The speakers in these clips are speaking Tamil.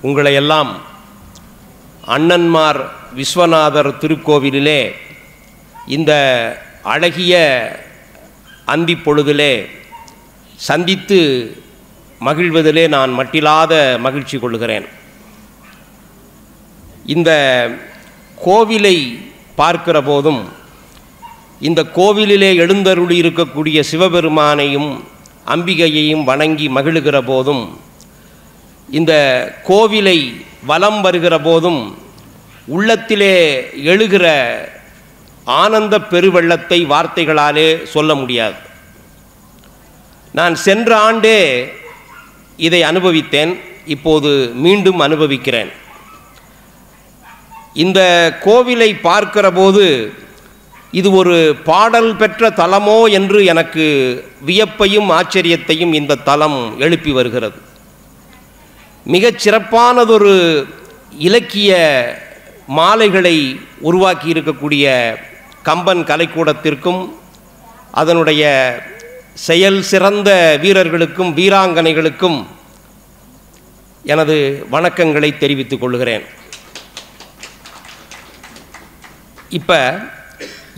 உங்களை எல்லாம் அண்ணன்மார் விஸ்வநாதர் திருக்கோவிலிலே இந்த அழகிய அந்தி பொழுதிலே சந்தித்து மகிழ்வதிலே நான் மட்டில்லாத மகிழ்ச்சி கொள்கிறேன். இந்த கோவிலை பார்க்கிற போதும் இந்த கோவிலிலே எழுந்தருளி இருக்கக்கூடிய சிவபெருமானையும் அம்பிகையையும் வணங்கி மகிழுகிற போதும் இந்த கோவிலை வலம் வருகிற போதும் உள்ளத்திலே எழுகிற ஆனந்த பெருவெள்ளத்தை வார்த்தைகளாலே சொல்ல முடியாது. நான் சென்ற ஆண்டே இதை அனுபவித்தேன், இப்போது மீண்டும் அனுபவிக்கிறேன். இந்த கோவிலை பார்க்கிற போது இது ஒரு பாடல் பெற்ற தலமோ என்று எனக்கு வியப்பையும் ஆச்சரியத்தையும் இந்த தலம் எழுப்பி வருகிறது. மிகச் சிறப்பானதொரு இலக்கிய மாலைகளை உருவாக்கி இருக்கக்கூடிய கம்பன் கலைக்கூடத்திற்கும் அதனுடைய செயல் சிறந்த வீரர்களுக்கும் வீராங்கனைகளுக்கும் எனது வணக்கங்களை தெரிவித்துக் கொள்கிறேன். இப்போ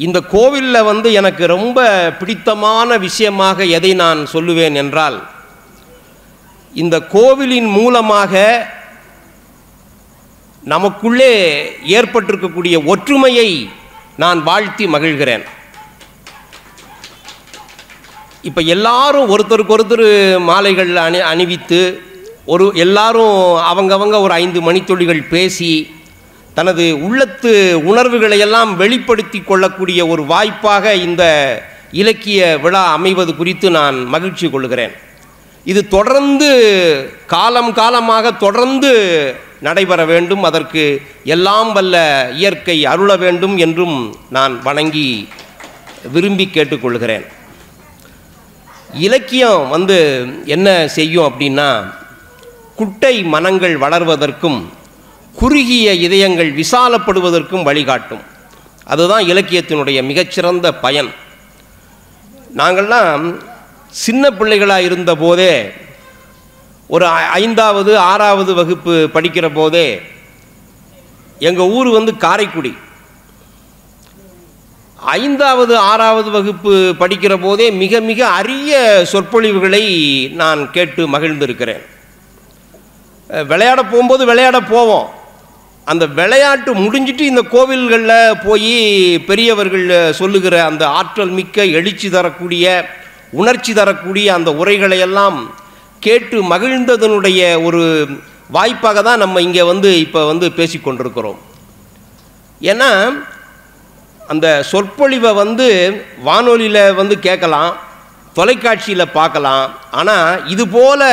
இந்த கோவிலில் எனக்கு ரொம்ப பிடித்தமான விஷயமாக எதை நான் சொல்லுவேன் என்றால், இந்த கோவிலின் மூலமாக நமக்குள்ளே ஏற்பட்டிருக்கக்கூடிய ஒற்றுமையை நான் வாழ்த்தி மகிழ்கிறேன். இப்போ எல்லாரும் ஒருத்தருக்கு ஒருத்தர் மாலைகள் அணிவித்து எல்லாரும் அவங்கவங்க ஒரு 5 மணித்துளிகள் பேசி தனது உள்ளத்து உணர்வுகளை எல்லாம் வெளிப்படுத்தி கொள்ளக்கூடிய ஒரு வாய்ப்பாக இந்த இலக்கிய விழா அமைவது குறித்து நான் மகிழ்ச்சி கொள்கிறேன். இது தொடர்ந்து காலமாக தொடர்ந்து நடைபெற வேண்டும், அதற்கு எல்லாம் வல்ல இயற்கை அருள வேண்டும் என்றும் நான் வணங்கி விரும்பி கேட்டுக்கொள்கிறேன். இலக்கியம் என்ன செய்யும் அப்படின்னா, குட்டை மனங்கள் வளர்வதற்கும் குறுகிய இதயங்கள் விசாலப்படுவதற்கும் வழிகாட்டும். அதுதான் இலக்கியத்தினுடைய மிகச்சிறந்த பயன். நாங்கள்லாம் சின்ன பிள்ளைகளாக இருந்த போதே, ஒரு 5வது 6வது வகுப்பு படிக்கிற போதே, எங்கள் ஊர் காரைக்குடி. 5வது 6வது வகுப்பு படிக்கிற போதே மிக மிக அரிய சொற்பொழிவுகளை நான் கேட்டு மகிழ்ந்திருக்கிறேன். விளையாட போகும்போது விளையாட போவோம், அந்த விளையாட்டு முடிஞ்சிட்டு இந்த கோவில்களில் போய் பெரியவர்கள் சொல்லுகிற அந்த ஆற்றல் மிக்க எழுச்சி தரக்கூடிய உணர்ச்சி தரக்கூடிய அந்த உரைகளையெல்லாம் கேட்டு மகிழ்ந்ததனுடைய ஒரு வாய்ப்பாக தான் நம்ம இங்கே இப்போ பேசிக்கொண்டிருக்கிறோம். ஏன்னா அந்த சொற்பொழிவை வானொலியில் கேட்கலாம், தொலைக்காட்சியில் பார்க்கலாம். ஆனால் இதுபோல்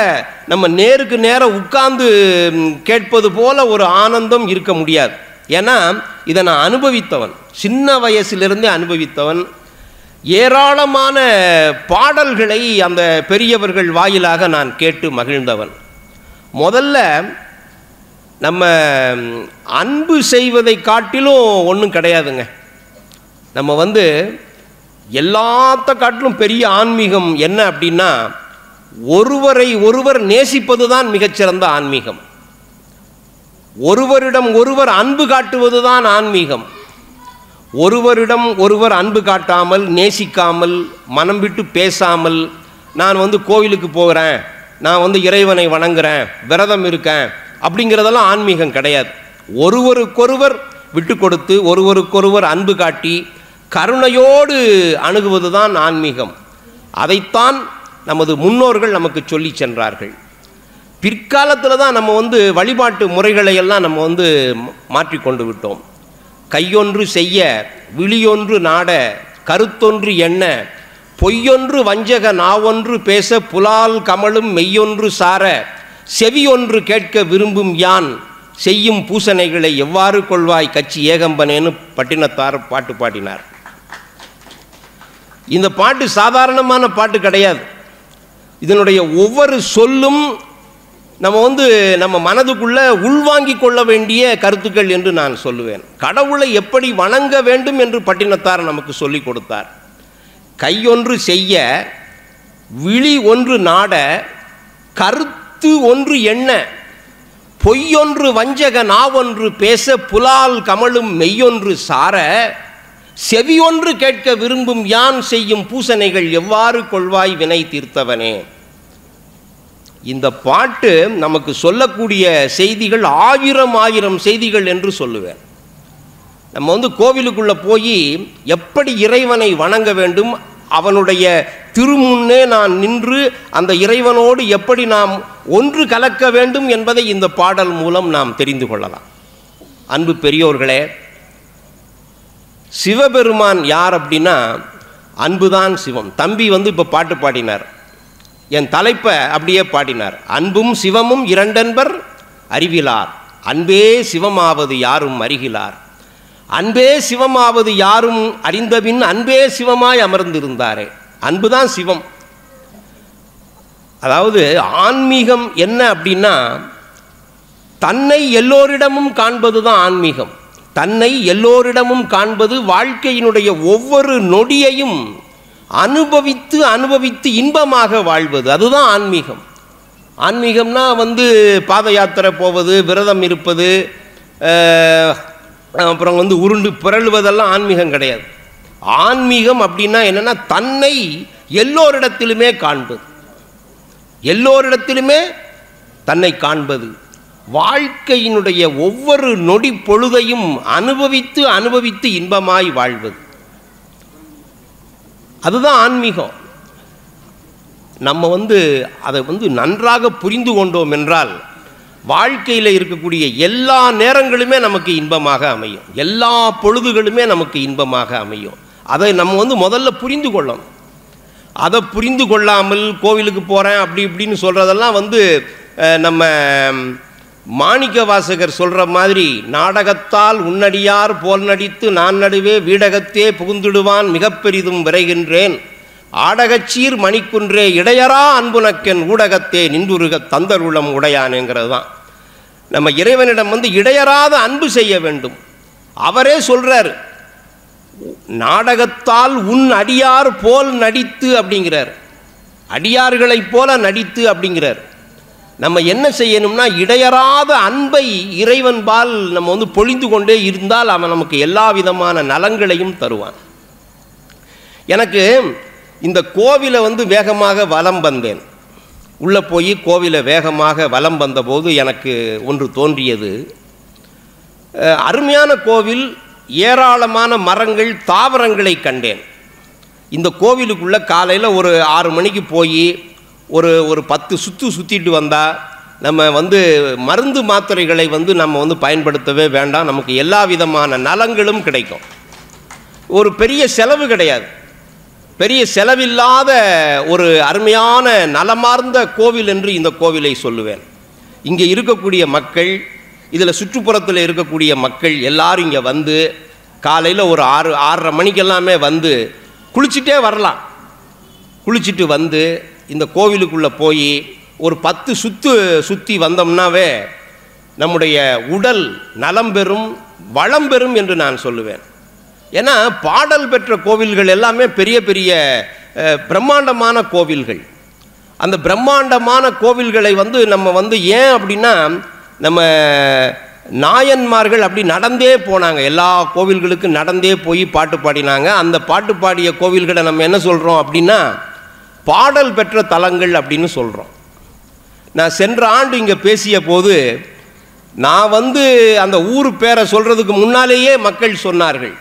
நம்ம நேருக்கு நேரம் உட்கார்ந்து கேட்பது போல் ஒரு ஆனந்தம் இருக்க முடியாது. ஏன்னா இதை நான் அனுபவித்தவன், சின்ன வயசிலிருந்தே அனுபவித்தவன். ஏராளமான பாடல்களை அந்த பெரியவர்கள் வாயிலாக நான் கேட்டு மகிழ்ந்தவன். முதல்ல நம்ம அன்பு செய்வதை காட்டிலும் ஒன்றும் கிடையாதுங்க. நம்ம எல்லாத்த காட்டிலும் பெரிய ஆன்மீகம் என்ன அப்படின்னா, ஒருவரை ஒருவர் நேசிப்பது தான் மிகச்சிறந்த ஆன்மீகம். ஒருவரிடம் ஒருவர் அன்பு காட்டுவது தான் ஆன்மீகம். ஒருவரிடம் ஒருவர் அன்பு காட்டாமல், நேசிக்காமல், மனம் விட்டு பேசாமல், நான் கோவிலுக்கு போகிறேன், நான் இறைவனை வணங்குறேன், விரதம் இருக்கேன் அப்படிங்கிறதெல்லாம் ஆன்மீகம் கிடையாது. ஒருவருக்கொருவர் விட்டு கொடுத்து, ஒருவருக்கொருவர் அன்பு காட்டி, கருணையோடு அணுகுவது தான் ஆன்மீகம். அதைத்தான் நமது முன்னோர்கள் நமக்கு சொல்லி சென்றார்கள். பிற்காலத்தில் தான் நம்ம வழிபாட்டு முறைகளை எல்லாம் நம்ம மாற்றிக்கொண்டு விட்டோம். கையொன்று செய்ய, விழியொன்று நாட, கருத்தொன்று எண்ண, பொய்யொன்று வஞ்சக நாவொன்று பேச, புலால் கமலும் மெய்யொன்று சார, செவியொன்று கேட்க விரும்பும் யான், செய்யும் பூசணைகளை எவ்வாறு கொள்வாய் கட்சி ஏகம்பனேன்னு பட்டினத்தார் பாட்டு பாடினார். இந்த பாட்டு சாதாரணமான பாட்டு கிடையாது. இதனுடைய ஒவ்வொரு சொல்லும் நம்ம மனதுக்குள்ள உள்வாங்கிக் கொள்ள வேண்டிய கருத்துக்கள் என்று நான் சொல்லுவேன். கடவுளை எப்படி வணங்க வேண்டும் என்று பட்டினத்தார் நமக்கு சொல்லிக் கொடுத்தார். கையொன்று செய்ய, விழி ஒன்று நாட, கருத்து ஒன்று எண்ண, பொய்யொன்று வஞ்சக நாவொன்று பேச புலால் கமழும் மெய்யொன்று சார செவியொன்று கேட்க விரும்பும் யான் செய்யும் பூசனைகள் எவ்வாறு கொள்வாய் வினை தீர்த்தவனே. இந்த பாட்டு நமக்கு சொல்லக்கூடிய செய்திகள் ஆயிரம் செய்திகள் என்று சொல்லுவேன். நம்ம கோவிலுக்குள்ளே போய் எப்படி இறைவனை வணங்க வேண்டும், அவனுடைய திருமுன்னே நான் நின்று அந்த இறைவனோடு எப்படி நாம் ஒன்று கலக்க வேண்டும் என்பதை இந்த பாடல் மூலம் நாம் தெரிந்து கொள்ளலாம். அன்பு பெரியோர்களே, சிவபெருமான் யார் அப்படின்னா அன்புதான் சிவம். தம்பி இப்போ பாட்டு பாடினார், என் தலைப்பை அப்படியே பாடினார். அன்பும் சிவமும் இரண்டென்பர் அறிவிலார், அன்பே சிவமாவது யாரும் அறிகிலார். அன்பே சிவமாவது யாரும் அறிந்தபின் அன்பே சிவமாய் அமர்ந்திருந்தாரே. அன்புதான் சிவம். அதாவது ஆன்மீகம் என்ன அப்படின்னா தன்னை எல்லோரிடமும் காண்பது தான் ஆன்மீகம். தன்னை எல்லோரிடமும் காண்பது, வாழ்க்கையினுடைய ஒவ்வொரு நொடியையும் அனுபவித்து இன்பமாக வாழ்வது, அதுதான் ஆன்மீகம். ஆன்மீகம்னா பாத யாத்திரை போவது, விரதம் இருப்பது, அப்புறம் உருண்டு பிறழுவதெல்லாம் ஆன்மீகம் கிடையாது. ஆன்மீகம் அப்படின்னா என்னென்னா தன்னை எல்லோரிடத்திலுமே காண்பது, எல்லோரிடத்திலுமே தன்னை காண்பது, வாழ்க்கையினுடைய ஒவ்வொரு நொடி பொழுதையும் அனுபவித்து இன்பமாய் வாழ்வது, அதுதான் ஆன்மீகம். நம்ம அதை நன்றாக புரிந்து கொண்டோம் என்றால் வாழ்க்கையில் இருக்கக்கூடிய எல்லா நேரங்களுமே நமக்கு இன்பமாக அமையும், எல்லா பொழுதுகளுமே நமக்கு இன்பமாக அமையும். அதை நம்ம முதல்ல புரிந்து கொள்ளணும். அதை புரிந்து கொள்ளாமல் கோவிலுக்கு போகிறேன் அப்படி இப்படின்னு சொல்கிறதெல்லாம் நம்ம மாணிக்க வாசகர் சொல்கிற மாதிரி, நாடகத்தால் உன்னடியார் போல் நடித்து நான் நடுவே வீடகத்தே புகுந்திடுவான் மிக பெரிதும் விரைகின்றேன், ஆடகச்சீர் மணிக்குன்றே இடையரா அன்புனக்கென் ஊடகத்தே நின்றுருக தந்தருளம் உடையானேங்கிறது தான். நம்ம இறைவனிடம் இடையறாத அன்பு செய்ய வேண்டும். அவரே சொல்கிறார், நாடகத்தால் உன் அடியார் போல் நடித்து அப்படிங்கிறார், அடியார்களைப் போல நடித்து அப்படிங்கிறார். நம்ம என்ன செய்யணும்னா இடையறாத அன்பை இறைவன்பால் நம்ம பொழிந்து கொண்டே இருந்தால் அவன் நமக்கு எல்லா விதமான நலங்களையும் தருவான். எனக்கு இந்த கோவிலை வேகமாக வலம் வந்தேன். உள்ளே போய் கோவிலை வேகமாக வலம் வந்தபோது எனக்கு ஒன்று தோன்றியது. அருமையான கோவில், ஏராளமான மரங்கள், தாவரங்களை கண்டேன். இந்த கோவிலுக்குள்ளே காலையில் ஒரு 6 மணிக்கு போய் ஒரு 10 சுற்றிட்டு வந்தால் நம்ம மருந்து மாத்திரைகளை நம்ம பயன்படுத்தவே வேண்டாம், நமக்கு எல்லா விதமான நலங்களும் கிடைக்கும். ஒரு பெரிய செலவு கிடையாது, பெரிய செலவில்லாத ஒரு அருமையான நலமார்ந்த கோவில் என்று இந்த கோவிலை சொல்லுவேன். இங்கே இருக்கக்கூடிய மக்கள், இதில் சுற்றுப்புறத்தில் இருக்கக்கூடிய மக்கள் எல்லாரும் இங்கே காலையில் ஒரு 6:30 மணிக்கெல்லாமே குளிச்சுட்டே வரலாம். குளிச்சுட்டு இந்த கோவிலுக்குள்ளே போய் ஒரு 10 சுற்றி வந்தோம்னாவே நம்முடைய உடல் நலம் பெறும், வளம் பெறும் என்று நான் சொல்லுவேன். ஏன்னா பாடல் பெற்ற கோவில்கள் எல்லாமே பெரிய பெரிய பிரம்மாண்டமான கோவில்கள். அந்த பிரம்மாண்டமான கோவில்களை நம்ம ஏன் அப்படின்னா நம்ம நாயன்மார்கள் அப்படி நடந்தே போனாங்க, எல்லா கோவில்களுக்கு நடந்தே போய் பாட்டு பாடினாங்க. அந்த பாட்டு பாடிய கோவில்களை நம்ம என்ன சொல்கிறோம் அப்படின்னா பாடல் பெற்ற தலங்கள் அப்படின்னு சொல்கிறோம். நான் சென்ற ஆண்டு இங்கே பேசிய போது நான் அந்த ஊர் பேரை சொல்கிறதுக்கு முன்னாலேயே மக்கள் சொன்னார்கள்,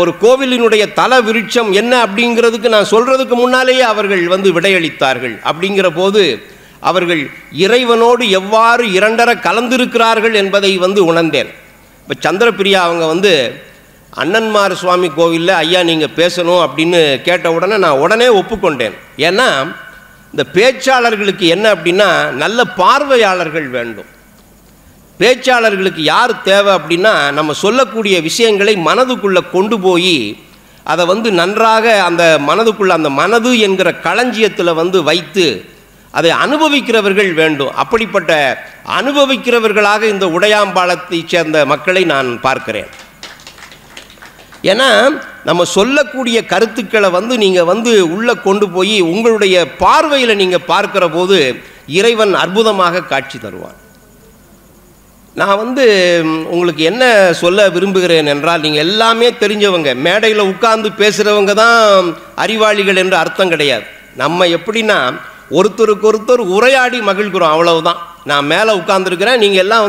ஒரு கோவிலினுடைய தல விருட்சம் என்ன அப்படிங்கிறதுக்கு நான் சொல்கிறதுக்கு முன்னாலேயே அவர்கள் விடையளித்தார்கள். அப்படிங்கிற போது அவர்கள் இறைவனோடு எவ்வாறு இரண்டர கலந்திருக்கிறார்கள் என்பதை உணர்ந்தேன். இப்போ சந்திரபிரியா அவங்க அண்ணன்மார் சுவாமி கோவிலில் ஐயா நீங்கள் பேசணும் அப்படின்னு கேட்ட உடனே நான் உடனே ஒப்புக்கொண்டேன். ஏன்னா இந்த பேச்சாளர்களுக்கு என்ன அப்படின்னா நல்ல பார்வையாளர்கள் வேண்டும். பேச்சாளர்களுக்கு யார் தேவை அப்படின்னா நம்ம சொல்லக்கூடிய விஷயங்களை மனதுக்குள்ளே கொண்டு போய் அதை நன்றாக அந்த மனதுக்குள்ளே, அந்த மனது என்கிற களஞ்சியத்தில் வைத்து அதை அனுபவிக்கிறவர்கள் வேண்டும். அப்படிப்பட்ட அனுபவிக்கிறவர்களாக இந்த உடையாம்பாளத்தை சேர்ந்த மக்களை நான் பார்க்கிறேன். ஏன்னா நம்ம சொல்லக்கூடிய கருத்துக்களை நீங்கள் உள்ளே கொண்டு போய் உங்களுடைய பார்வையில் நீங்கள் பார்க்கிற போது இறைவன் அற்புதமாக காட்சி தருவான். நான் உங்களுக்கு என்ன சொல்ல விரும்புகிறேன் என்றால், நீங்கள் எல்லாமே தெரிஞ்சவங்க, மேடையில் உட்கார்ந்து பேசுகிறவங்க தான் அறிவாளிகள் என்று அர்த்தம் கிடையாது. நம்ம எப்படின்னா ஒருத்தருக்கு ஒருத்தர் உரையாடி மகிழ்கிறோம், அவ்வளவுதான். நான் மேலே உட்கார்ந்துருக்கிறேன், நீங்கள் எல்லாம்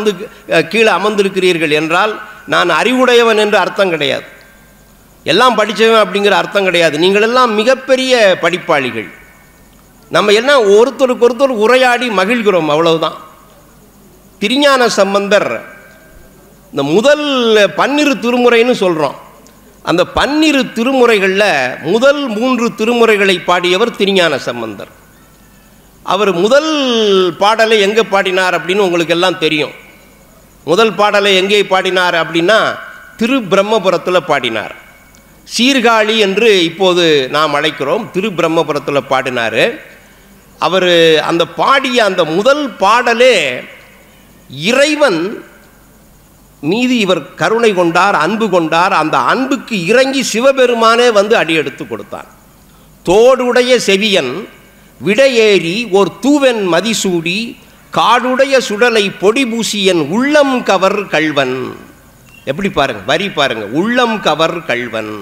கீழே அமர்ந்திருக்கிறீர்கள் என்றால் நான் அறிவுடையவன் என்று அர்த்தம் கிடையாது. எல்லாம் படித்தவன் அப்படிங்கிற அர்த்தம் கிடையாது. நீங்கள் எல்லாம் மிகப்பெரிய படிப்பாளிகள். நம்ம என்ன ஒருத்தருக்கு ஒருத்தர் உரையாடி மகிழ்கிறோம், அவ்வளவுதான். திருஞான சம்பந்தர் இந்த முதல் 12 திருமுறைன்னு சொல்கிறோம். அந்த 12 திருமுறைகளில் முதல் 3 திருமுறைகளை பாடியவர் திருஞான சம்பந்தர். அவர் முதல் பாடலை எங்கே பாடினார் அப்படின்னு உங்களுக்கு எல்லாம் தெரியும். முதல் பாடலை எங்கே பாடினார் அப்படின்னா திருப்பிரம்மபுரத்தில் பாடினார். சீர்காழி என்று இப்போது நாம் அழைக்கிறோம், திருப்பிரம்மபுரத்தில் பாடினார். அவர் அந்த பாடிய அந்த முதல் பாடலே இறைவன் மீது இவர் கருணை கொண்டார், அன்பு கொண்டார். அந்த அன்புக்கு இறங்கி சிவபெருமானே அடியெடுத்து கொடுத்தார். தோடுடைய செவியன் விடையேறி ஓர் தூவன் மதிசூடி காடுடைய சுடலை பொடி பூசியன் உள்ளம் கவர் கள்வன். எப்படி பாருங்க, வரி பாருங்க, உள்ளம் கவர் கள்வன்.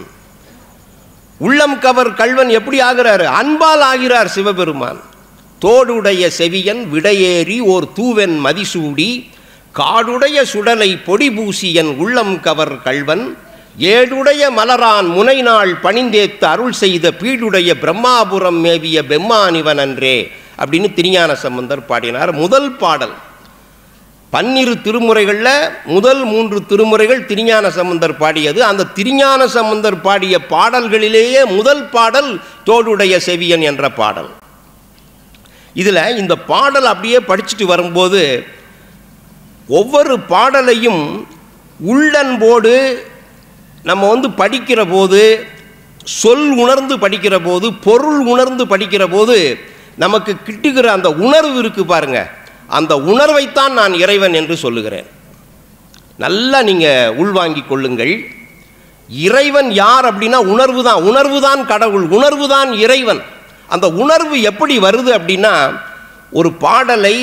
உள்ளம் கவர் கள்வன் எப்படி ஆகிறாரு? அன்பால் ஆகிறார் சிவபெருமான். தோடுடைய செவியன் விடையேறி ஓர் தூவன் மதிசூடி காடுடைய சுடலை பொடி பூசியன் உள்ளம் கவர் கள்வன் ஏடுடைய மலரான் முனைநாள் பணிந்தேத்து அருள் செய்த பீடுடைய பிரம்மாபுரம் மேவிய பெம்மானிவன் அன்றே அப்படின்னு திருஞான சம்பந்தர் பாடினார். முதல் பாடல் 12 திருமுறைகளில் முதல் 3 திருமுறைகள் திருஞான சம்பந்தர் பாடியது. அந்த திருஞான சம்பந்தர் பாடிய பாடல்களிலேயே முதல் பாடல் தோடுடைய செவியன் என்ற பாடல். இதில் இந்த பாடல் அப்படியே படிச்சுட்டு வரும்போது ஒவ்வொரு பாடலையும் உள்ளன்போடு நம்ம படிக்கிற போது, சொல் உணர்ந்து படிக்கிற போது, பொருள் உணர்ந்து படிக்கிற போது நமக்கு கிட்டுகிற அந்த உணர்வு இருக்கு பாருங்க, அந்த உணர்வைத்தான் நான் இறைவன் என்று சொல்லுகிறேன். நல்லா நீங்கள் உள்வாங்கி கொள்ளுங்கள். இறைவன் யார் அப்படின்னா உணர்வு தான். உணர்வு தான் கடவுள், உணர்வு தான் இறைவன். அந்த உணர்வு எப்படி வருது அப்படின்னா, ஒரு பாடலை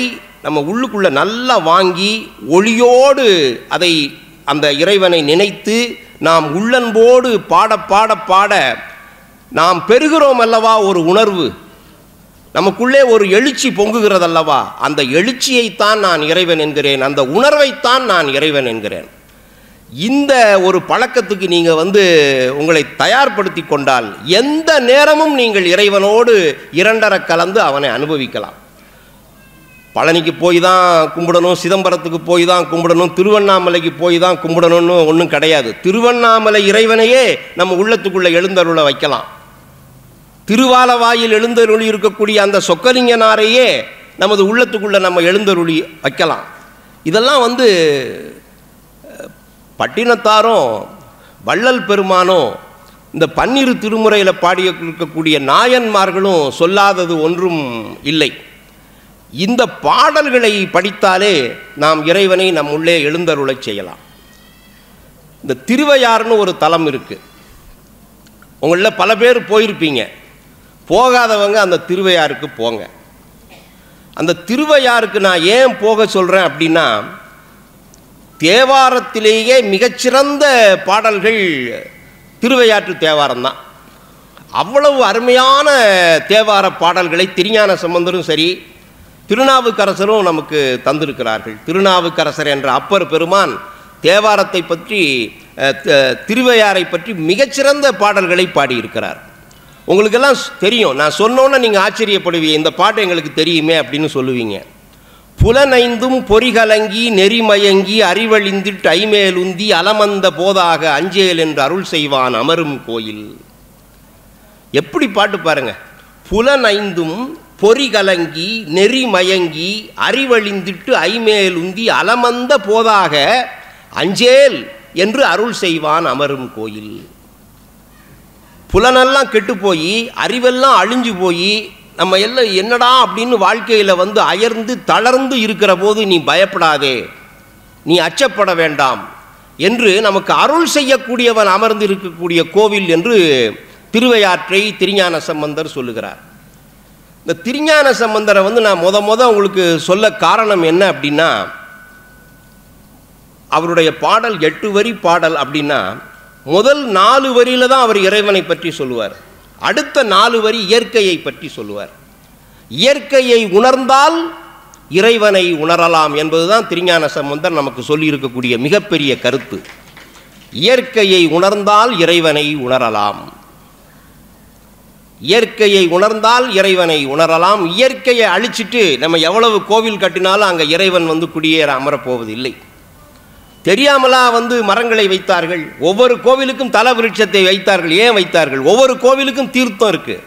நம்ம உள்ளுக்குள்ளே நல்லா வாங்கி ஒளியோடு அதை அந்த இறைவனை நினைத்து நாம் உள்ளன்போடு பாட பாட பாட நாம் பெறுகிறோம் அல்லவா ஒரு உணர்வு. நமக்குள்ளே ஒரு எழுச்சி பொங்குகிறதல்லவா, அந்த எழுச்சியைத்தான் நான் இறைவன் என்கிறேன், அந்த உணர்வைத்தான் நான் இறைவன் என்கிறேன். இந்த ஒரு பழக்கத்துக்கு நீங்கள் உங்களை தயார்படுத்தி கொண்டால் எந்த நேரமும் நீங்கள் இறைவனோடு இரண்டரை கலந்து அவனை அனுபவிக்கலாம். பழனிக்கு போய் தான் கும்பிடணும், சிதம்பரத்துக்கு போய் தான் கும்பிடணும், திருவண்ணாமலைக்கு போய் தான் கும்பிடணும்னு ஒன்றும் கிடையாது. திருவண்ணாமலை இறைவனையே நம்ம உள்ளத்துக்குள்ளே எழுந்தருளை வைக்கலாம். திருவாலவாயில் எழுந்தருளி இருக்கக்கூடிய அந்த சொக்கலிங்கனாரையே நமது உள்ளத்துக்குள்ளே நம்ம எழுந்தருளி வைக்கலாம். இதெல்லாம் பட்டினத்தாரும் வள்ளல் பெருமானும் இந்த 12 திருமுறையில் பாடிய இருக்கக்கூடிய நாயன்மார்களும் சொல்லாதது ஒன்றும் இல்லை. இந்த பாடல்களை படித்தாலே நாம் இறைவனை நம் உள்ளே எழுந்தருளை செய்யலாம். இந்த திருவையாறுன்னு ஒரு தலம் இருக்குது. உங்களில் பல பேர் போயிருப்பீங்க, போகாதவங்க அந்த திருவையாறுக்கு போங்க. அந்த திருவையாறுக்கு நான் ஏன் போக சொல்கிறேன் அப்படின்னா, தேவாரத்திலேயே மிகச்சிறந்த பாடல்கள் திருவையாற்று தேவாரம் தான். அவ்வளவு அருமையான தேவார பாடல்களை திருஞான சம்பந்தரும் சரி திருநாவுக்கரசரும் நமக்கு தந்திருக்கிறார்கள். திருநாவுக்கரசர் என்ற அப்பர் பெருமான் தேவாரத்தை பற்றி, திருவையாறை பற்றி மிகச்சிறந்த பாடல்களை பாடியிருக்கிறார். உங்களுக்கெல்லாம் தெரியும், நான் சொன்னோன்னே நீங்கள் ஆச்சரியப்படுவீங்க, இந்த பாட்டு எங்களுக்கு தெரியுமே அப்படின்னு சொல்லுவீங்க. புலனைந்தும் பொறிகலங்கி நெறிமயங்கி அறிவழிந்திட்டு ஐமேலுந்தி அலமந்த போதாக அஞ்சேல் என்று அருள் செய்வான் அமரும் கோயில். எப்படி பாட்டு பாருங்க. புலனைந்தும் பொறிகலங்கி நெறிமயங்கி அறிவழிந்திட்டு ஐமேலுந்தி அலமந்த போதாக அஞ்சேல் என்று அருள் செய்வான் அமரும் கோயில். புலனெல்லாம் கெட்டு போய் அறிவெல்லாம் அழிஞ்சு போய் நம்ம எல்லாம் என்னடா அப்படின்னு வாழ்க்கையில் அயர்ந்து தளர்ந்து இருக்கிற போது நீ பயப்படாதே, நீ அச்சப்பட வேண்டாம் என்று நமக்கு அருள் செய்யக்கூடியவன் அமர்ந்து இருக்கக்கூடிய கோவில் என்று திருவையாற்றை திருஞான சம்பந்தர் சொல்லுகிறார். இந்த திருஞான சம்பந்தரை நான் முத உங்களுக்கு சொல்ல காரணம் என்ன அப்படின்னா, அவருடைய பாடல் 8 வரி பாடல் அப்படின்னா முதல் 4 வரியில் தான் அவர் இறைவனை பற்றி சொல்லுவார். அடுத்த 4 வரி இயற்கையை பற்றி சொல்லுவார். இயற்கையை உணர்ந்தால் இறைவனை உணரலாம் என்பதுதான் திருஞான சம்பந்தர் நமக்கு சொல்லியிருக்கக்கூடிய மிகப்பெரிய கருத்து. இயற்கையை உணர்ந்தால் இறைவனை உணரலாம். இயற்கையை உணர்ந்தால் இறைவனை உணரலாம். இயற்கையை அழிச்சிட்டு நம்ம எவ்வளவு கோவில் கட்டினாலும் அங்கே இறைவன் குடியேற அமரப்போவதில்லை. தெரியாமலா மரங்களை வைத்தார்கள். ஒவ்வொரு கோவிலுக்கும் தல விருட்சத்தை வைத்தார்கள். ஏன் வைத்தார்கள்? ஒவ்வொரு கோவிலுக்கும் தீர்த்தம் இருக்கு.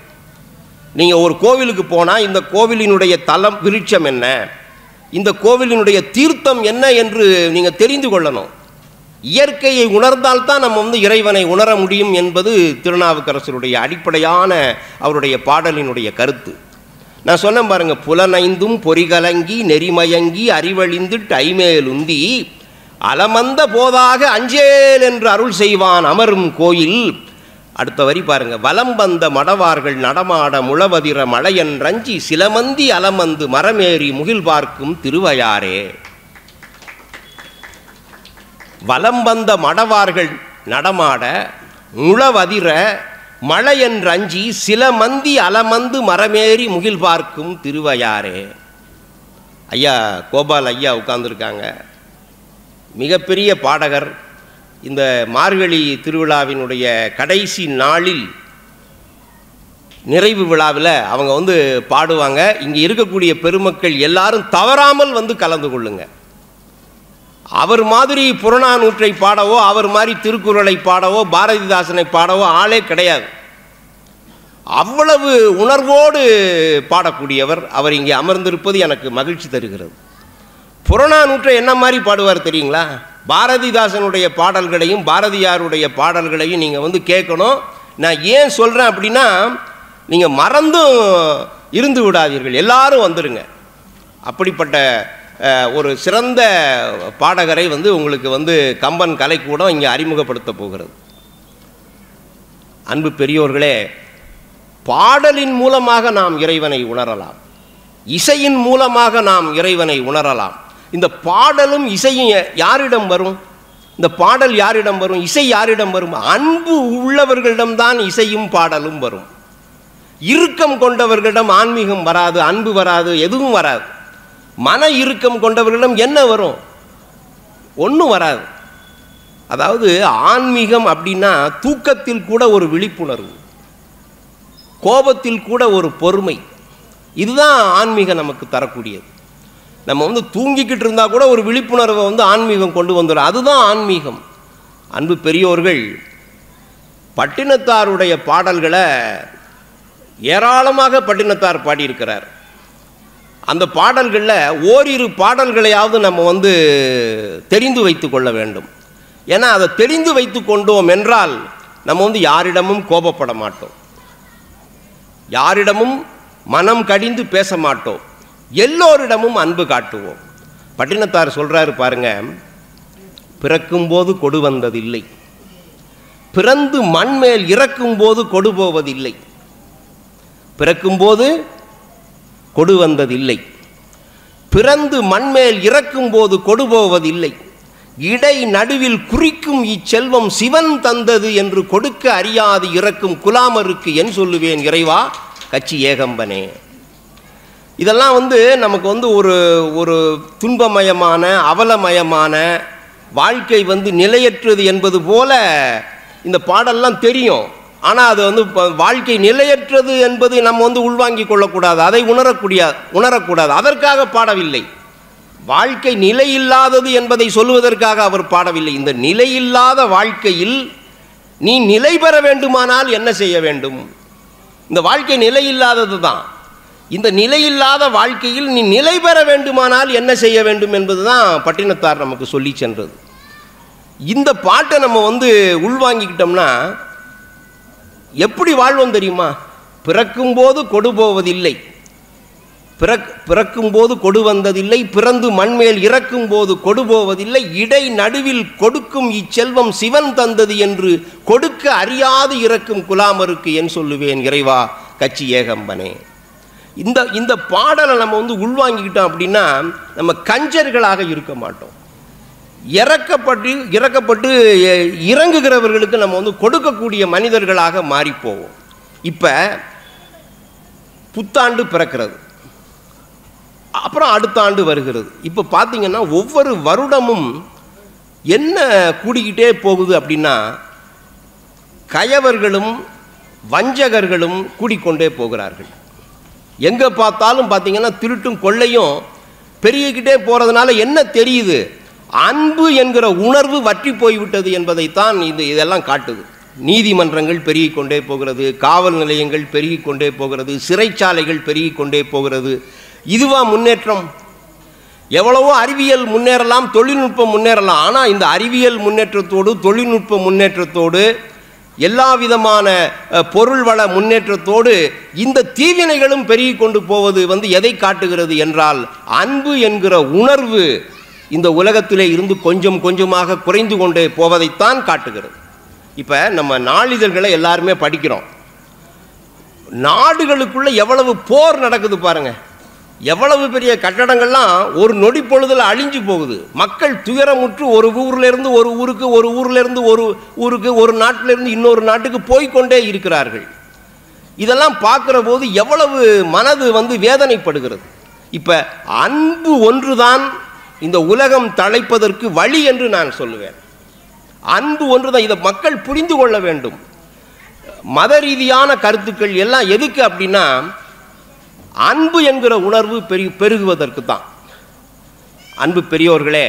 நீங்கள் ஒரு கோவிலுக்கு போனால் இந்த கோவிலினுடைய தலம் விருட்சம் என்ன, இந்த கோவிலினுடைய தீர்த்தம் என்ன என்று நீங்கள் தெரிந்து கொள்ளணும். இயற்கையை உணர்ந்தால்தான் நம்ம இறைவனை உணர முடியும் என்பது திருநாவுக்கரசருடைய அடிப்படையான அவருடைய பாடலினுடைய கருத்து. நான் சொன்னேன் பாருங்க, புலனைந்தும் பொறிகலங்கி நெறிமயங்கி அறிவழிந்து டைமேலுந்தி அலமந்த போதாக அஞ்சேல் என்று அருள் செய்வான் அமரும் கோயில். அடுத்த வரி பாருங்க, வலம் வந்த மடவார்கள் நடமாட முழவதிர மழையன் ரஞ்சி சிலமந்தி அலமந்து மரமேறி முகில் பார்க்கும் திருவையாரே. வலம் வந்த மடவார்கள் நடமாட முழவதிர மழையன் ரஞ்சி சிலமந்தி அலமந்து மரமேறி முகில் பார்க்கும் திருவையாரே. ஐயா கோபால் ஐயா உட்கார்ந்துருக்காங்க, மிகப்பெரிய பாடகர். இந்த மார்கழி திருவிழாவினுடைய கடைசி நாளில் நிறைவு விழாவில் அவங்க பாடுவாங்க. இங்கே இருக்கக்கூடிய பெருமக்கள் எல்லாரும் தவறாமல் கலந்து கொள்ளுங்க. அவர் மாதிரி புறநானூற்றை பாடவோ, அவர் மாதிரி திருக்குறளை பாடவோ, பாரதிதாசனை பாடவோ ஆளே கிடையாது. அவ்வளவு உணர்வோடு பாடக்கூடியவர் அவர் இங்கே அமர்ந்திருப்பது எனக்கு மகிழ்ச்சி தருகிறது. புறநானூற்றை என்ன மாதிரி பாடுவார் தெரியுங்களா? பாரதிதாசனுடைய பாடல்களையும் பாரதியாருடைய பாடல்களையும் நீங்கள் கேட்கணும். நான் ஏன் சொல்கிறேன் அப்படின்னா, நீங்கள் மறந்தும் இருந்து விடாதீர்கள், எல்லாரும் வந்துடுங்க. அப்படிப்பட்ட ஒரு சிறந்த பாடகரை உங்களுக்கு கம்பன் கலைக்கூடம் இங்கே அறிமுகப்படுத்த போகிறது. அன்பு பெரியோர்களே, பாடலின் மூலமாக நாம் இறைவனை உணரலாம், இசையின் மூலமாக நாம் இறைவனை உணரலாம். இந்த பாடலும் இசையும் யாரிடம் வரும்? இந்த பாடல் யாரிடம் வரும்? இசை யாரிடம் வரும்? அன்பு உள்ளவர்களிடம்தான் இசையும் பாடலும் வரும். இறுக்கம் கொண்டவர்களிடம் ஆன்மீகம் வராது, அன்பு வராது, எதுவும் வராது. மன இறுக்கம் கொண்டவர்களிடம் என்ன வரும்? ஒன்றும் வராது. அதாவது ஆன்மீகம் அப்படின்னா தூக்கத்தில் கூட ஒரு விழிப்புணர்வு, கோபத்தில் கூட ஒரு பொறுமை. இதுதான் ஆன்மீகம் நமக்கு தரக்கூடியது. நம்ம தூங்கிக்கிட்டு இருந்தால் கூட ஒரு விழிப்புணர்வை ஆன்மீகம் கொண்டு வந்துடும். அதுதான் ஆன்மீகம். அன்பு பெரியோர்கள், பட்டினத்தாருடைய பாடல்களை ஏராளமாக பட்டினத்தார் பாடியிருக்கிறார். அந்த பாடல்களில் ஓரிரு பாடல்களையாவது நம்ம தெரிந்து வைத்து கொள்ள வேண்டும். ஏன்னா அதை தெரிந்து வைத்து கொண்டோம் என்றால் நம்ம யாரிடமும் கோபப்பட மாட்டோம், யாரிடமும் மனம் கடிந்து பேச மாட்டோம், எல்லோரிடமும் அன்பு காட்டுவோம். பட்டினத்தார் சொல்றாரு பாருங்க, பிறக்கும்போது கொடு வந்ததில்லை, பிறந்து மண்மேல் இறக்கும்போது கொடு போவதில்லை. பிறக்கும்போது கொடு வந்ததில்லை, பிறந்து மண்மேல் இறக்கும்போது கொடு போவதில்லை. இடை நடுவில் குறிக்கும் இச்செல்வம் சிவன் தந்தது என்று கொடுக்க அறியாது இறக்கும் குலாமருக்கு என் சொல்லுவேன் இறைவா கச்சி ஏகம்பனே. இதெல்லாம் நமக்கு ஒரு ஒரு துன்பமயமான அவலமயமான வாழ்க்கை நிலையற்றது என்பது போல இந்த பாடல்லாம் தெரியும். ஆனால் அது வாழ்க்கை நிலையற்றது என்பது நம்ம உள்வாங்கி கொள்ளக்கூடாது, அதை உணரக்கூடாது. அதற்காக பாடவில்லை. வாழ்க்கை நிலையில்லாதது என்பதை சொல்லுவதற்காக அவர் பாடவில்லை. இந்த நிலையில்லாத வாழ்க்கையில் நீ நிலை பெற வேண்டுமானால் என்ன செய்ய வேண்டும்? இந்த வாழ்க்கை நிலையில்லாதது தான். இந்த நிலையில்லாத வாழ்க்கையில் நீ நிலை பெற வேண்டுமானால் என்ன செய்ய வேண்டும் என்பது தான் பட்டினத்தார் நமக்கு சொல்லி சென்றது. இந்த பாட்டை நம்ம உள்வாங்கிக்கிட்டோம்னா எப்படி வாழ்வோம் தெரியுமா? பிறக்கும்போது கொடு போவதில்லை, பிறக்கும்போது கொடு வந்ததில்லை, பிறந்து மண்மேல் இறக்கும்போது கொடு போவதில்லை, இடை நடுவில் கொடுக்கும் இச்செல்வம் சிவன் தந்தது என்று கொடுக்க அறியாது இறக்கும் குலாமருக்கு என் சொல்லுவேன் இறைவா கச்சி ஏகம்பனே. இந்த பாடலை நம்ம உள்வாங்கிக்கிட்டோம் அப்படின்னா நம்ம கஞ்சர்களாக இருக்க மாட்டோம். இறக்கப்பட்டு இறங்குகிறவர்களுக்கு நம்ம வந்து கொடுக்கக்கூடிய மனிதர்களாக மாறிப்போவோம். இப்போ புத்தாண்டு பிறக்கிறது, அப்புறம் அடுத்த ஆண்டு வருகிறது. இப்போ பார்த்தீங்கன்னா ஒவ்வொரு வருடமும் என்ன கூடிக்கிட்டே போகுது அப்படின்னா, கயவர்களும் வஞ்சகர்களும் கூடிக்கொண்டே போகிறார்கள். எங்கே பார்த்தாலும் பார்த்தீங்கன்னா திருட்டும் கொள்ளையும் பெருகிக்கிட்டே போகிறதுனால என்ன தெரியுது? அன்பு என்கிற உணர்வு வற்றி போய்விட்டது என்பதைத்தான் இதெல்லாம் காட்டுது. நீதிமன்றங்கள் பெருகி கொண்டே போகிறது, காவல் நிலையங்கள் பெருகி கொண்டே போகிறது, சிறைச்சாலைகள் பெருகி கொண்டே போகிறது. இதுவா முன்னேற்றம்? எவ்வளவோ அறிவியல் முன்னேறலாம், தொழில்நுட்பம் முன்னேறலாம். ஆனால் இந்த அறிவியல் முன்னேற்றத்தோடு தொழில்நுட்ப முன்னேற்றத்தோடு எல்லா விதமான பொருள் வள முன்னேற்றத்தோடு இந்த தீவினைகளும் பெருகி கொண்டு போவது வந்து எதை காட்டுகிறது என்றால், அன்பு என்கிற உணர்வு இந்த உலகத்திலே இருந்து கொஞ்சம் கொஞ்சமாக குறைந்து கொண்டே போவதைத்தான் காட்டுகிறது. இப்போ நம்ம நாளிதழ்களை எல்லாருமே படிக்கிறோம். நாடுகளுக்குள்ள எவ்வளவு போர் நடக்குது பாருங்க. எவ்வளவு பெரிய கட்டடங்கள்லாம் ஒரு நொடி பொழுதில் அழிஞ்சு போகுது. மக்கள் துயரமுற்று ஒரு ஊர்லேருந்து ஒரு ஊருக்கு, ஒரு ஊர்லேருந்து ஒரு ஊருக்கு, ஒரு நாட்டிலிருந்து இன்னொரு நாட்டுக்கு போய்கொண்டே இருக்கிறார்கள். இதெல்லாம் பார்க்குற போது எவ்வளவு மனது வந்து வேதனைப்படுகிறது. இப்போ அன்பு ஒன்றுதான் இந்த உலகம் தழைப்பதற்கு வழி என்று நான் சொல்லுவேன். அன்பு ஒன்றுதான். இதை மக்கள் புரிந்து கொள்ள வேண்டும். மத ரீதியான கருத்துக்கள் எல்லாம் எதுக்கு அப்படின்னா, அன்பு என்கிற உணர்வு பெருகுவதற்கு தான். அன்பு பெரியோர்களே,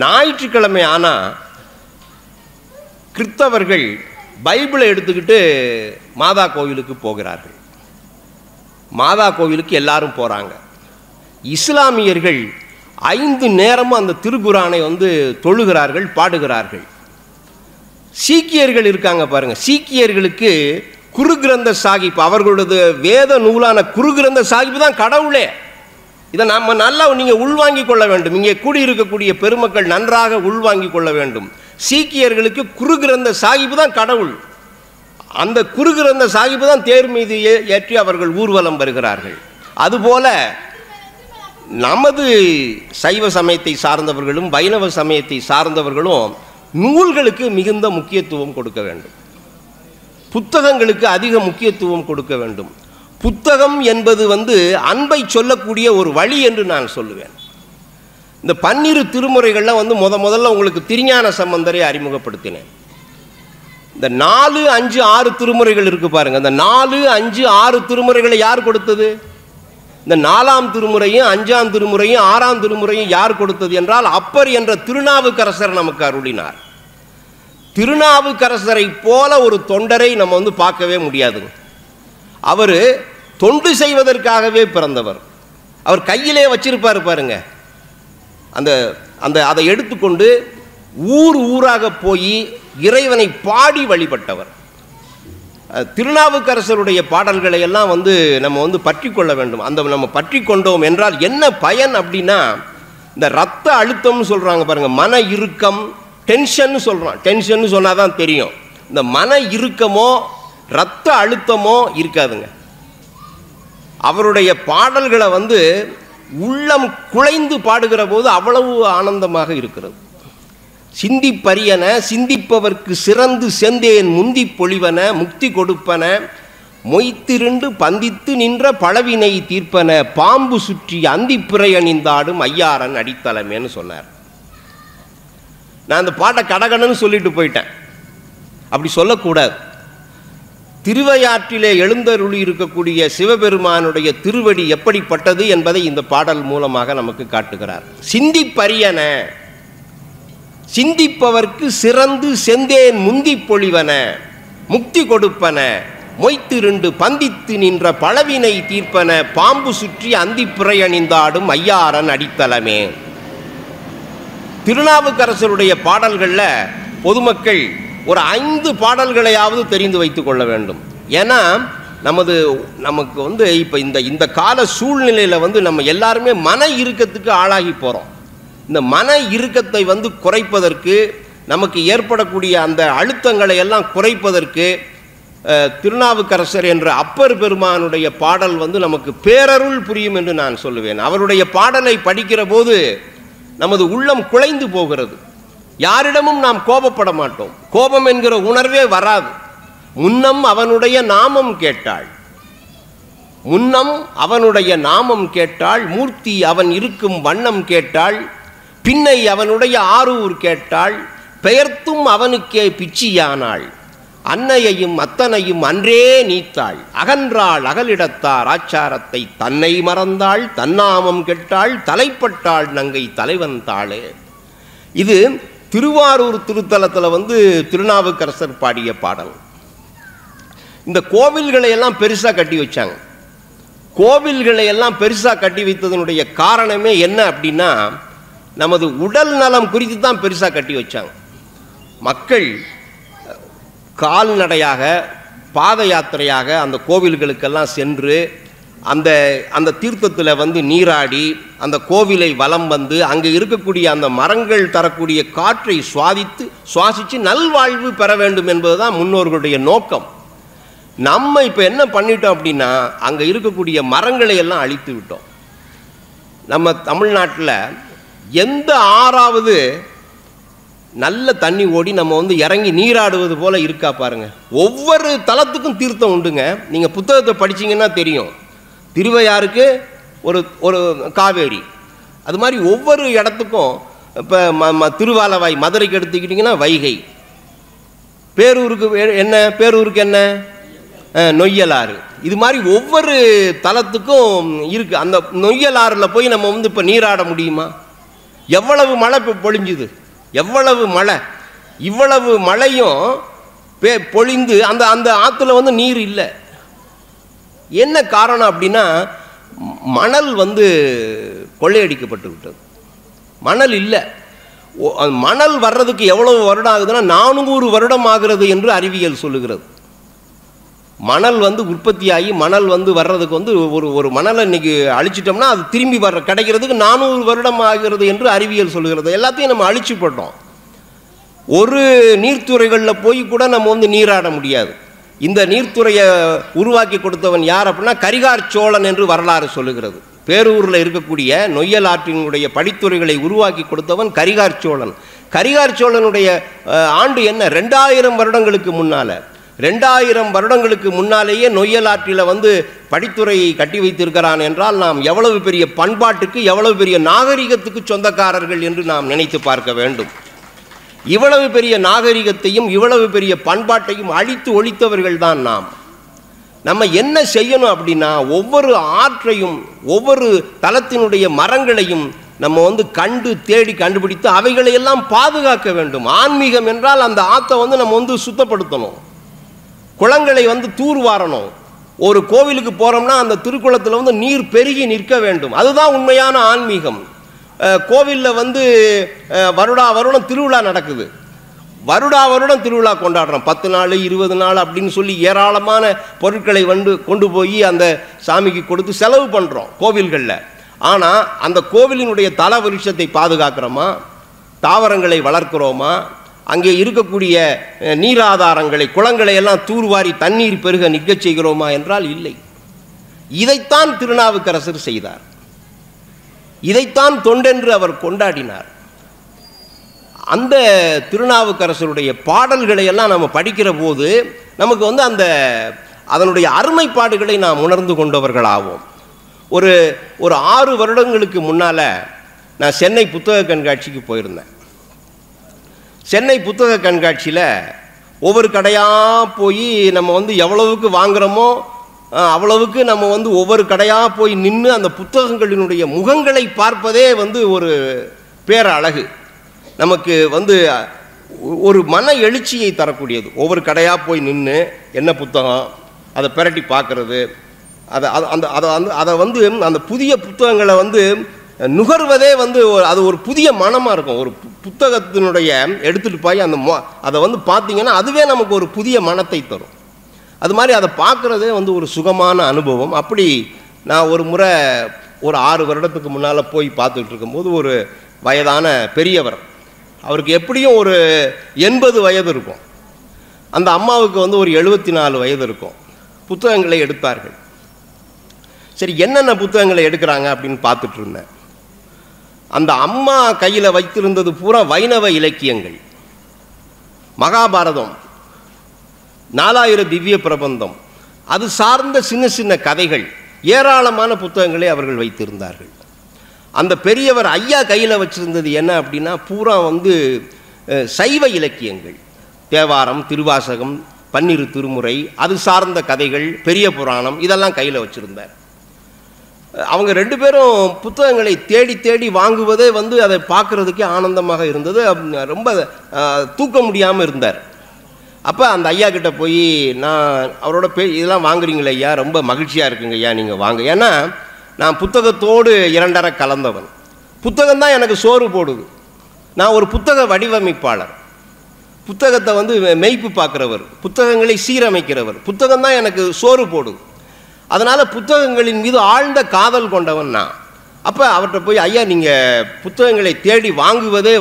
ஞாயிற்றுக்கிழமை ஆனால் கிறிஸ்தவர்கள் பைபிளை எடுத்துக்கிட்டு மாதா கோவிலுக்கு போகிறார்கள். மாதா கோவிலுக்கு எல்லாரும் போகிறாங்க. இஸ்லாமியர்கள் 5 நேரமும் அந்த திருக்குரானை வந்து தொழுகிறார்கள், பாடுகிறார்கள். சீக்கியர்கள் இருக்காங்க பாருங்க. சீக்கியர்களுக்கு குரு கிரந்த சாஹிப், அவர்களோட வேத நூலான குரு கிரந்த சாஹிப் தான் கடவுளே. இதை நம்ம நல்லா நீங்கள் உள்வாங்கிக் கொள்ள வேண்டும். இங்கே கூடியிருக்கக்கூடிய பெருமக்கள் நன்றாக உள்வாங்கிக் கொள்ள வேண்டும். சீக்கியர்களுக்கு குரு கிரந்த சாஹிப் தான் கடவுள். அந்த குரு கிரந்த சாஹிப் தான் தேர் மீது ஏற்றி அவர்கள் ஊர்வலம் வருகிறார்கள். அதுபோல நமது சைவ சமயத்தை சார்ந்தவர்களும் வைணவ சமயத்தை சார்ந்தவர்களும் நூல்களுக்கு மிகுந்த முக்கியத்துவம் கொடுக்க வேண்டும். புத்தகங்களுக்கு அதிக முக்கியத்துவம் கொடுக்க வேண்டும். புத்தகம் என்பது வந்து அன்பை சொல்லக்கூடிய ஒரு வழி என்று நான் சொல்லுவேன். இந்த 12 திருமுறைகள்லாம் வந்து முதல்ல உங்களுக்கு திருஞான சம்பந்தரை அறிமுகப்படுத்தினேன். இந்த 4, 5, 6 திருமுறைகள் இருக்கு பாருங்க. இந்த 4, 5, 6 திருமுறைகளை யார் கொடுத்தது? இந்த 4ஆம் திருமுறையும் 5ஆம் திருமுறையும் 6ஆம் திருமுறையும் யார் கொடுத்தது என்றால், அப்பர் என்ற திருநாவுக்கரசர் நமக்கு அருளினார். திருநாவுக்கரசரை போல ஒரு தொண்டரை நம்ம வந்து பார்க்கவே முடியாது. அவர் தொண்டு செய்வதற்காகவே பிறந்தவர். அவர் கையிலே வச்சிருப்பார் பாருங்க, அதை எடுத்துக்கொண்டு ஊராக போய் இறைவனை பாடி வழிபட்டவர். திருநாவுக்கரசருடைய பாடல்களை எல்லாம் வந்து நம்ம வந்து பற்றி கொள்ள வேண்டும். நம்ம பற்றி கொண்டோம் என்றால் என்ன பயன் அப்படின்னா, இந்த ரத்த அழுத்தம்னு சொல்கிறாங்க பாருங்கள், மன இறுக்கம், டென்ஷன் சொல்கிறோம். டென்ஷன் சொன்னால் தான் தெரியும். இந்த மன இறுக்கமோ ரத்த அழுத்தமோ இருக்காதுங்க. அவருடைய பாடல்களை வந்து உள்ளம் குழைந்து பாடுகிற போது அவ்வளவு ஆனந்தமாக இருக்கிறது. சிந்திப்பரியன சிந்திப்பவர்க்கு சிறந்து செந்தேன் முந்தி பொழிவன முக்தி கொடுப்பன மொய்த்திருண்டு பந்தித்து நின்ற பழவினை தீர்ப்பன பாம்பு சுற்றி அந்திப்பிறை அணிந்தாடும் ஐயாரன் அடித்தளமேன்னு சொன்னார். நான் அந்த பாட்டை கடகடன்னு சொல்லிட்டு போயிட்டேன். அப்படி சொல்லக்கூடாது. திருவையாற்றிலே எழுந்தருளி இருக்கக்கூடிய சிவபெருமானுடைய திருவடி எப்படிப்பட்டது என்பதை இந்த பாடல் மூலமாக நமக்கு காட்டுகிறார். சிந்திப்பரியன சிந்திப்பவர்க்கு சிறந்து செந்தேன் முந்தி பொழிவன முக்தி கொடுப்பன மொய்த்திருண்டு பந்தித்து நின்ற பழவினை தீர்ப்பன பாம்பு சுற்றி அந்திப்பிறை அணிந்தாடும் ஐயாரன் அடித்தளமே. திருநாவுக்கரசருடைய பாடல்களில் பொதுமக்கள் ஒரு 5 பாடல்களையாவது தெரிந்து வைத்து கொள்ள வேண்டும். ஏன்னா நமக்கு வந்து இப்போ இந்த கால சூழ்நிலையில் வந்து நம்ம எல்லாருமே மன இறுக்கத்துக்கு ஆளாகி போகிறோம். இந்த மன இறுக்கத்தை வந்து குறைப்பதற்கு, நமக்கு ஏற்படக்கூடிய அந்த அழுத்தங்களை எல்லாம் குறைப்பதற்கு திருநாவுக்கரசர் என்ற அப்பர் பெருமானுடைய பாடல் வந்து நமக்கு பேரருள் புரியும் என்று நான் சொல்லுவேன். அவருடைய பாடலை படிக்கிற போது நமது உள்ளம் குலைந்து போகிறது. யாரிடமும் நாம் கோபப்பட மாட்டோம். கோபம் என்கிற உணர்வே வராது. முன்னம் அவனுடைய நாமம் கேட்டாள், முன்னம் அவனுடைய நாமம் கேட்டாள், மூர்த்தி அவன் இருக்கும் வண்ணம் கேட்டாள், பின்னை அவனுடைய ஆரூர் கேட்டாள், பெயர்த்தும் அவனுக்கே பிச்சியானாள், அன்னையையும் அத்தனையும் அன்றே நீத்தாள், அகன்றாள் அகலிடத்தார் ஆச்சாரத்தை தன்னை மறந்தாள், தன்னாமம் கெட்டாள், தலைப்பட்டாள் நங்கை தலைவன் தாளே. இது திருவாரூர் திருத்தலத்தில் திருநாவுக்கரசர் பாடிய பாடல். இந்த கோவில்களை எல்லாம் பெருசாக கட்டி வச்சாங்க. கோவில்களை எல்லாம் பெருசாக கட்டி வைத்ததனுடைய காரணமே என்ன அப்படின்னா, நமது உடல் நலம் குறித்து தான் பெருசாக கட்டி வச்சாங்க. மக்கள் கால்நடையாக பாத யாத்திரையாக அந்த கோவில்களுக்கெல்லாம் சென்று அந்த தீர்த்தத்தில் நீராடி அந்த கோவிலை வலம் வந்து அங்கே இருக்கக்கூடிய அந்த மரங்கள் தரக்கூடிய காற்றை சுவாசித்து நல்வாழ்வு பெற வேண்டும் என்பதுதான் முன்னோர்களுடைய நோக்கம். நம்ம இப்போ என்ன பண்ணிட்டோம் அப்படின்னா, அங்கே இருக்கக்கூடிய மரங்களை எல்லாம் அழித்து விட்டோம். நம்ம தமிழ்நாட்டில் எந்த ஆறாவது நல்ல தண்ணி ஓடி நம்ம இறங்கி நீராடுவது போல இருக்கா பாருங்க. ஒவ்வொரு தலத்துக்கும் தீர்த்தம் உண்டுங்க. நீங்கள் புத்தகத்தை படிச்சீங்கன்னா தெரியும். திருவையாருக்கு ஒரு காவேரி, அது மாதிரி ஒவ்வொரு இடத்துக்கும். இப்போ திருவாலவாய் மதுரைக்கு எடுத்துக்கிட்டிங்கன்னா வைகை, பேரூருக்கு என்ன நொய்யலாறு, இது மாதிரி ஒவ்வொரு தலத்துக்கும் இருக்கு. அந்த நொய்யலாறில் போய் நம்ம இப்போ நீராட முடியுமா? எவ்வளவு மழை பொழிஞ்சுது, எவ்வளவு மழை, இவ்வளவு மழையும் பொழிந்து அந்த ஆற்றுல நீர் இல்லை. என்ன காரணம் அப்படின்னா, மணல் கொள்ளையடிக்கப்பட்டு விட்டது. மணல் இல்லை. மணல் வர்றதுக்கு எவ்வளவு வருடம் ஆகுதுன்னா 400 வருடம் ஆகிறது என்று அறிவியல் சொல்லுகிறது. மணல் உற்பத்தியாகி மணல் வர்றதுக்கு ஒரு மணலை இன்னைக்கு அழிச்சிட்டோம்னா அது திரும்பி கிடைக்கிறதுக்கு 400 வருடம் ஆகிறது என்று அறிவியல் சொல்லுகிறது. எல்லாத்தையும் நம்ம அழிச்சு போட்டோம். ஒரு நீர்த்துறைகளில் போய் கூட நம்ம நீராட முடியாது. இந்த நீர்த்துறையை உருவாக்கி கொடுத்தவன் யார் அப்படின்னா கரிகார் சோழன் என்று வரலாறு சொல்லுகிறது. பேரூரில் இருக்கக்கூடிய நொய்யல் ஆற்றினுடைய படித்துறைகளை உருவாக்கி கொடுத்தவன் கரிகார் சோழன். கரிகார் சோழனுடைய ஆண்டு என்ன? 2000 வருடங்களுக்கு முன்னால். 2000 வருடங்களுக்கு முன்னாலேயே நொய்யல் ஆற்றில் படித்துறையை கட்டி வைத்திருக்கிறான் என்றால் நாம் எவ்வளவு பெரிய பண்பாட்டுக்கு, எவ்வளவு பெரிய நாகரிகத்துக்கு சொந்தக்காரர்கள் என்று நாம் நினைத்து பார்க்க வேண்டும். இவ்வளவு பெரிய நாகரிகத்தையும் இவ்வளவு பெரிய பண்பாட்டையும் அழித்து ஒழித்தவர்கள் தான் நாம். நம்ம என்ன செய்யணும் அப்படின்னா, ஒவ்வொரு ஆற்றையும் ஒவ்வொரு தலத்தினுடைய மரங்களையும் நம்ம கண்டு தேடி கண்டுபிடித்து அவைகளையெல்லாம் பாதுகாக்க வேண்டும். ஆன்மீகம் என்றால் அந்த ஆற்றை நம்ம சுத்தப்படுத்தணும், குளங்களை தூர்வாரணும். ஒரு கோவிலுக்கு போகிறோம்னா அந்த திருக்குளத்தில் நீர் பெருகி நிற்க வேண்டும். அதுதான் உண்மையான ஆன்மீகம். கோவிலில் வருடா வருடம் திருவிழா நடக்குது. வருடா வருடம் திருவிழா கொண்டாடுறோம். 10 நாள் 20 நாள் அப்படின்னு சொல்லி ஏராளமான பொருட்களை கொண்டு போய் அந்த சாமிக்கு கொடுத்து செலவு பண்ணுறோம் கோவில்களில். ஆனால் அந்த கோவிலினுடைய தல விருட்சத்தை பாதுகாக்கிறோமா? தாவரங்களை வளர்க்கிறோமா? அங்கே இருக்கக்கூடிய நீராதாரங்களை, குளங்களை எல்லாம் தூர்வாரி தண்ணீர் பெருக நிற்க செய்கிறோமா என்றால் இல்லை. இதைத்தான் திருநாவுக்கரசர் செய்தார். இதைத்தான் தொண்டென்று அவர் கொண்டாடினார். அந்த திருநாவுக்கரசருடைய பாடல்களை எல்லாம் நம்ம படிக்கிற போது நமக்கு அதனுடைய அருமைப்பாடுகளை நாம் உணர்ந்து கொண்டவர்களாவோம். ஒரு 6 வருடங்களுக்கு முன்னால் நான் சென்னை புத்தக கண்காட்சிக்கு போயிருந்தேன். சென்னை புத்தக கண்காட்சியில் ஒவ்வொரு கடையாக போய் நம்ம எவ்வளவுக்கு வாங்குகிறோமோ அவ்வளவுக்கு நம்ம ஒவ்வொரு கடையாக போய் நின்று அந்த புத்தகங்களினுடைய முகங்களை பார்ப்பதே ஒரு பேரழகு. நமக்கு ஒரு மன எழுச்சியை தரக்கூடியது. ஒவ்வொரு கடையாக போய் நின்று என்ன புத்தகம் அதை பிரட்டி பார்க்கறது, அதை அந்த புதிய புத்தகங்களை நுகர்வதே அது ஒரு புதிய மனமாக இருக்கும். ஒரு புத்தகத்தினுடைய எடுத்துகிட்டு போய் அதை பார்த்தீங்கன்னா அதுவே நமக்கு ஒரு புதிய மனத்தை தரும். அது மாதிரி அதை பார்க்குறதே ஒரு சுகமான அனுபவம். அப்படி நான் ஒரு முறை ஒரு 6 வருடத்துக்கு முன்னால் போய் பார்த்துட்டு இருக்கும்போது ஒரு வயதான பெரியவர், அவருக்கு எப்படியும் ஒரு 80 வயது இருக்கும், அந்த அம்மாவுக்கு ஒரு 74 வயது இருக்கும், புத்தகங்களை எடுத்தார்கள். சரி, என்னென்ன புத்தகங்களை எடுக்கிறாங்க அப்படின்னு பார்த்துட்டு இருந்தேன். அந்த அம்மா கையில் வைத்திருந்தது பூரா வைணவ இலக்கியங்கள், மகாபாரதம், 4000 திவ்ய பிரபந்தம், அது சார்ந்த சின்ன சின்ன கதைகள், ஏராளமான புத்தகங்களை அவர்கள் வைத்திருந்தார்கள். அந்த பெரியவர் ஐயா கையில் வச்சிருந்தது என்ன அப்படின்னா பூரா சைவ இலக்கியங்கள், தேவாரம், திருவாசகம், 12 திருமுறை, அது சார்ந்த கதைகள், பெரிய புராணம், இதெல்லாம் கையில் வச்சிருந்தார். அவங்க 2 பேரும் புத்தகங்களை தேடி தேடி வாங்குவதே அதை பார்க்குறதுக்கே ஆனந்தமாக இருந்தது. ரொம்ப தூக்க முடியாமல் இருந்தார். அப்போ அந்த ஐயா கிட்ட போய் நான் அவரோட இதெல்லாம் வாங்குறீங்களே ஐயா, ரொம்ப மகிழ்ச்சியாக இருக்குங்க ஐயா, நீங்கள் வாங்க. ஏன்னா நான் புத்தகத்தோடு 2 கலந்தவன். புத்தகம்தான் எனக்கு சோறு போடுது. நான் ஒரு புத்தக வடிவமைப்பாளர், புத்தகத்தை மெய்ப்பு பார்க்குறவர், புத்தகங்களை சீரமைக்கிறவர். புத்தகம்தான் எனக்கு சோறு போடுது. அதனால் புத்தகங்களின் மீது ஆழ்ந்த காதல் கொண்டவன் நான். அப்போ அவர்கிட்ட போய் ஐயா நீங்கள் புத்தகங்களை தேடி வாங்குவதே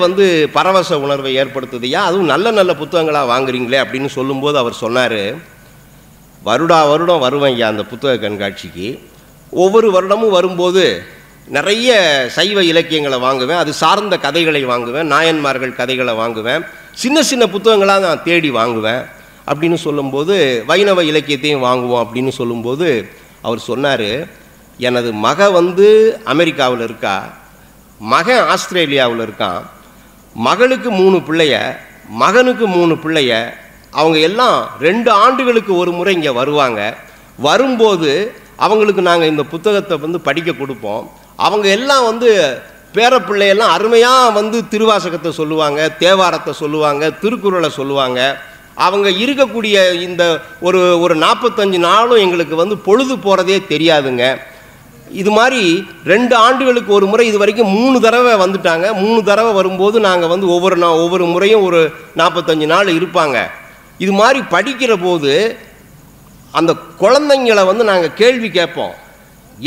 பரவச உணர்வை ஏற்படுத்துதையா, அதுவும் நல்ல நல்ல புத்தகங்களாக வாங்குறீங்களே அப்படின்னு சொல்லும்போது அவர் சொன்னார், வருடம் வருவேன் ஐயா அந்த புத்தக கண்காட்சிக்கு. ஒவ்வொரு வருடமும் வரும்போது நிறைய சைவ இலக்கியங்களை வாங்குவேன், அது சார்ந்த கதைகளை வாங்குவேன், நாயன்மார்கள் கதைகளை வாங்குவேன், சின்ன சின்ன புத்தகங்களாக நான் தேடி வாங்குவேன் அப்படின்னு சொல்லும்போது, வைணவ இலக்கியத்தையும் வாங்குவோம் அப்படின்னு சொல்லும்போது அவர் சொன்னார், எனது மக அமெரிக்காவில் இருக்கா, மகன் ஆஸ்திரேலியாவில் இருக்கான், மகளுக்கு 3 பிள்ளைய, மகனுக்கு 3 பிள்ளைய, அவங்க எல்லாம் 2 ஆண்டுகளுக்கு ஒரு முறை இங்கே வருவாங்க. வரும்போது அவங்களுக்கு நாங்கள் இந்த புத்தகத்தை படிக்க கொடுப்போம். அவங்க எல்லாம் பேரப்பிள்ளையெல்லாம் அருமையாக திருவாசகத்தை சொல்லுவாங்க, தேவாரத்தை சொல்லுவாங்க, திருக்குறளை சொல்லுவாங்க. அவங்க இருக்கக்கூடிய இந்த ஒரு 45 நாளும் எங்களுக்கு பொழுது போகிறதே தெரியாதுங்க. இது மாதிரி 2 ஆண்டுகளுக்கு ஒரு முறை இது வரைக்கும் 3 தடவை வந்துட்டாங்க. 3 தடவை வரும்போது நாங்கள் ஒவ்வொரு முறையும் ஒரு 45 நாள் இருப்பாங்க. இது மாதிரி படிக்கிற போது அந்த குழந்தைங்களை நாங்கள் கேள்வி கேட்போம்.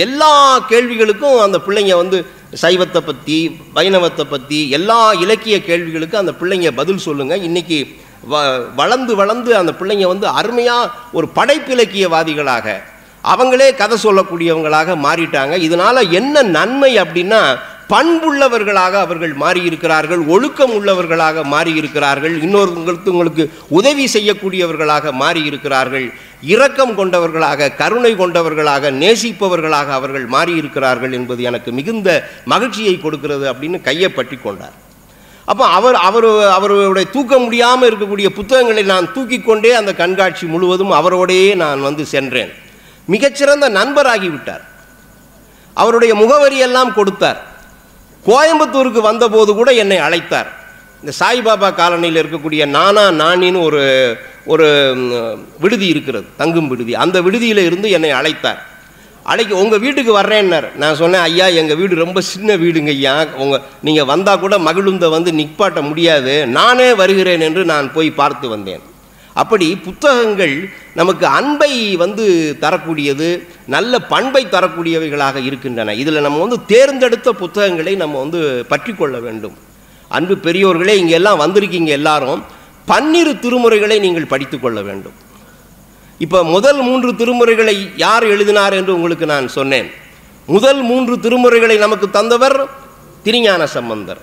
எல்லா கேள்விகளுக்கும் அந்த பிள்ளைங்க சைவத்தை பற்றி, வைணவத்தை பற்றி, எல்லா இலக்கிய கேள்விகளுக்கும் அந்த பிள்ளைங்க பதில் சொல்லுங்கள். இன்றைக்கி வளர்ந்து வளர்ந்து அந்த பிள்ளைங்க அருமையாக ஒரு படைப்பிலக்கியவாதிகளாக, அவங்களே கதை சொல்லக்கூடியவங்களாக மாறிட்டாங்க. இதனால் என்ன நன்மை அப்படின்னா, பண்புள்ளவர்களாக அவர்கள் மாறியிருக்கிறார்கள், ஒழுக்கம் உள்ளவர்களாக மாறியிருக்கிறார்கள், இன்னொருங்களுக்கு உதவி செய்யக்கூடியவர்களாக மாறியிருக்கிறார்கள், இரக்கம் கொண்டவர்களாக, கருணை கொண்டவர்களாக, நேசிப்பவர்களாக அவர்கள் மாறியிருக்கிறார்கள் என்பது எனக்கு மிகுந்த மகிழ்ச்சியை கொடுக்கிறது அப்படின்னு கையை பற்றி கொண்டார். அப்போ அவருடைய தூக்க முடியாமல் இருக்கக்கூடிய புத்தகங்களை நான் தூக்கி கொண்டே அந்த கண்காட்சி முழுவதும் அவரோடையே நான் சென்றேன். மிகச்சிறந்த நண்பராகிவிட்டார். அவருடைய முகவரியெல்லாம் கொடுத்தார். கோயம்புத்தூருக்கு வந்தபோது கூட என்னை அழைத்தார். இந்த சாய்பாபா காலனியில் இருக்கக்கூடிய நானின்னு ஒரு விடுதி இருக்கிறது, தங்கும் விடுதி. அந்த விடுதியில் இருந்து என்னை அழைத்தார். உங்கள் வீட்டுக்கு வர்றேன்னார். நான் சொன்னேன், ஐயா எங்கள் வீடு ரொம்ப சின்ன வீடுங்க ஐயா, நீங்கள் வந்தால் கூட மகிழுந்தை நிப்பாட்ட முடியாது, நானே வருகிறேன் என்று நான் போய் பார்த்து வந்தேன். அப்படி புத்தகங்கள் நமக்கு அன்பை தரக்கூடியது, நல்ல பண்பை தரக்கூடியவைகளாக இருக்கின்றன. இதில் நம்ம தேர்ந்தெடுத்த புத்தகங்களை நம்ம பற்றி கொள்ள வேண்டும். அன்பு பெரியோர்களே, இங்கே எல்லாம் வந்திருக்கீங்க எல்லாரும், 12 திருமுறைகளை நீங்கள் படித்து கொள்ள வேண்டும். இப்போ முதல் 3 திருமுறைகளை யார் எழுதினார் என்று உங்களுக்கு நான் சொன்னேன். முதல் 3 திருமுறைகளை நமக்கு தந்தவர் திருஞான சம்பந்தர்.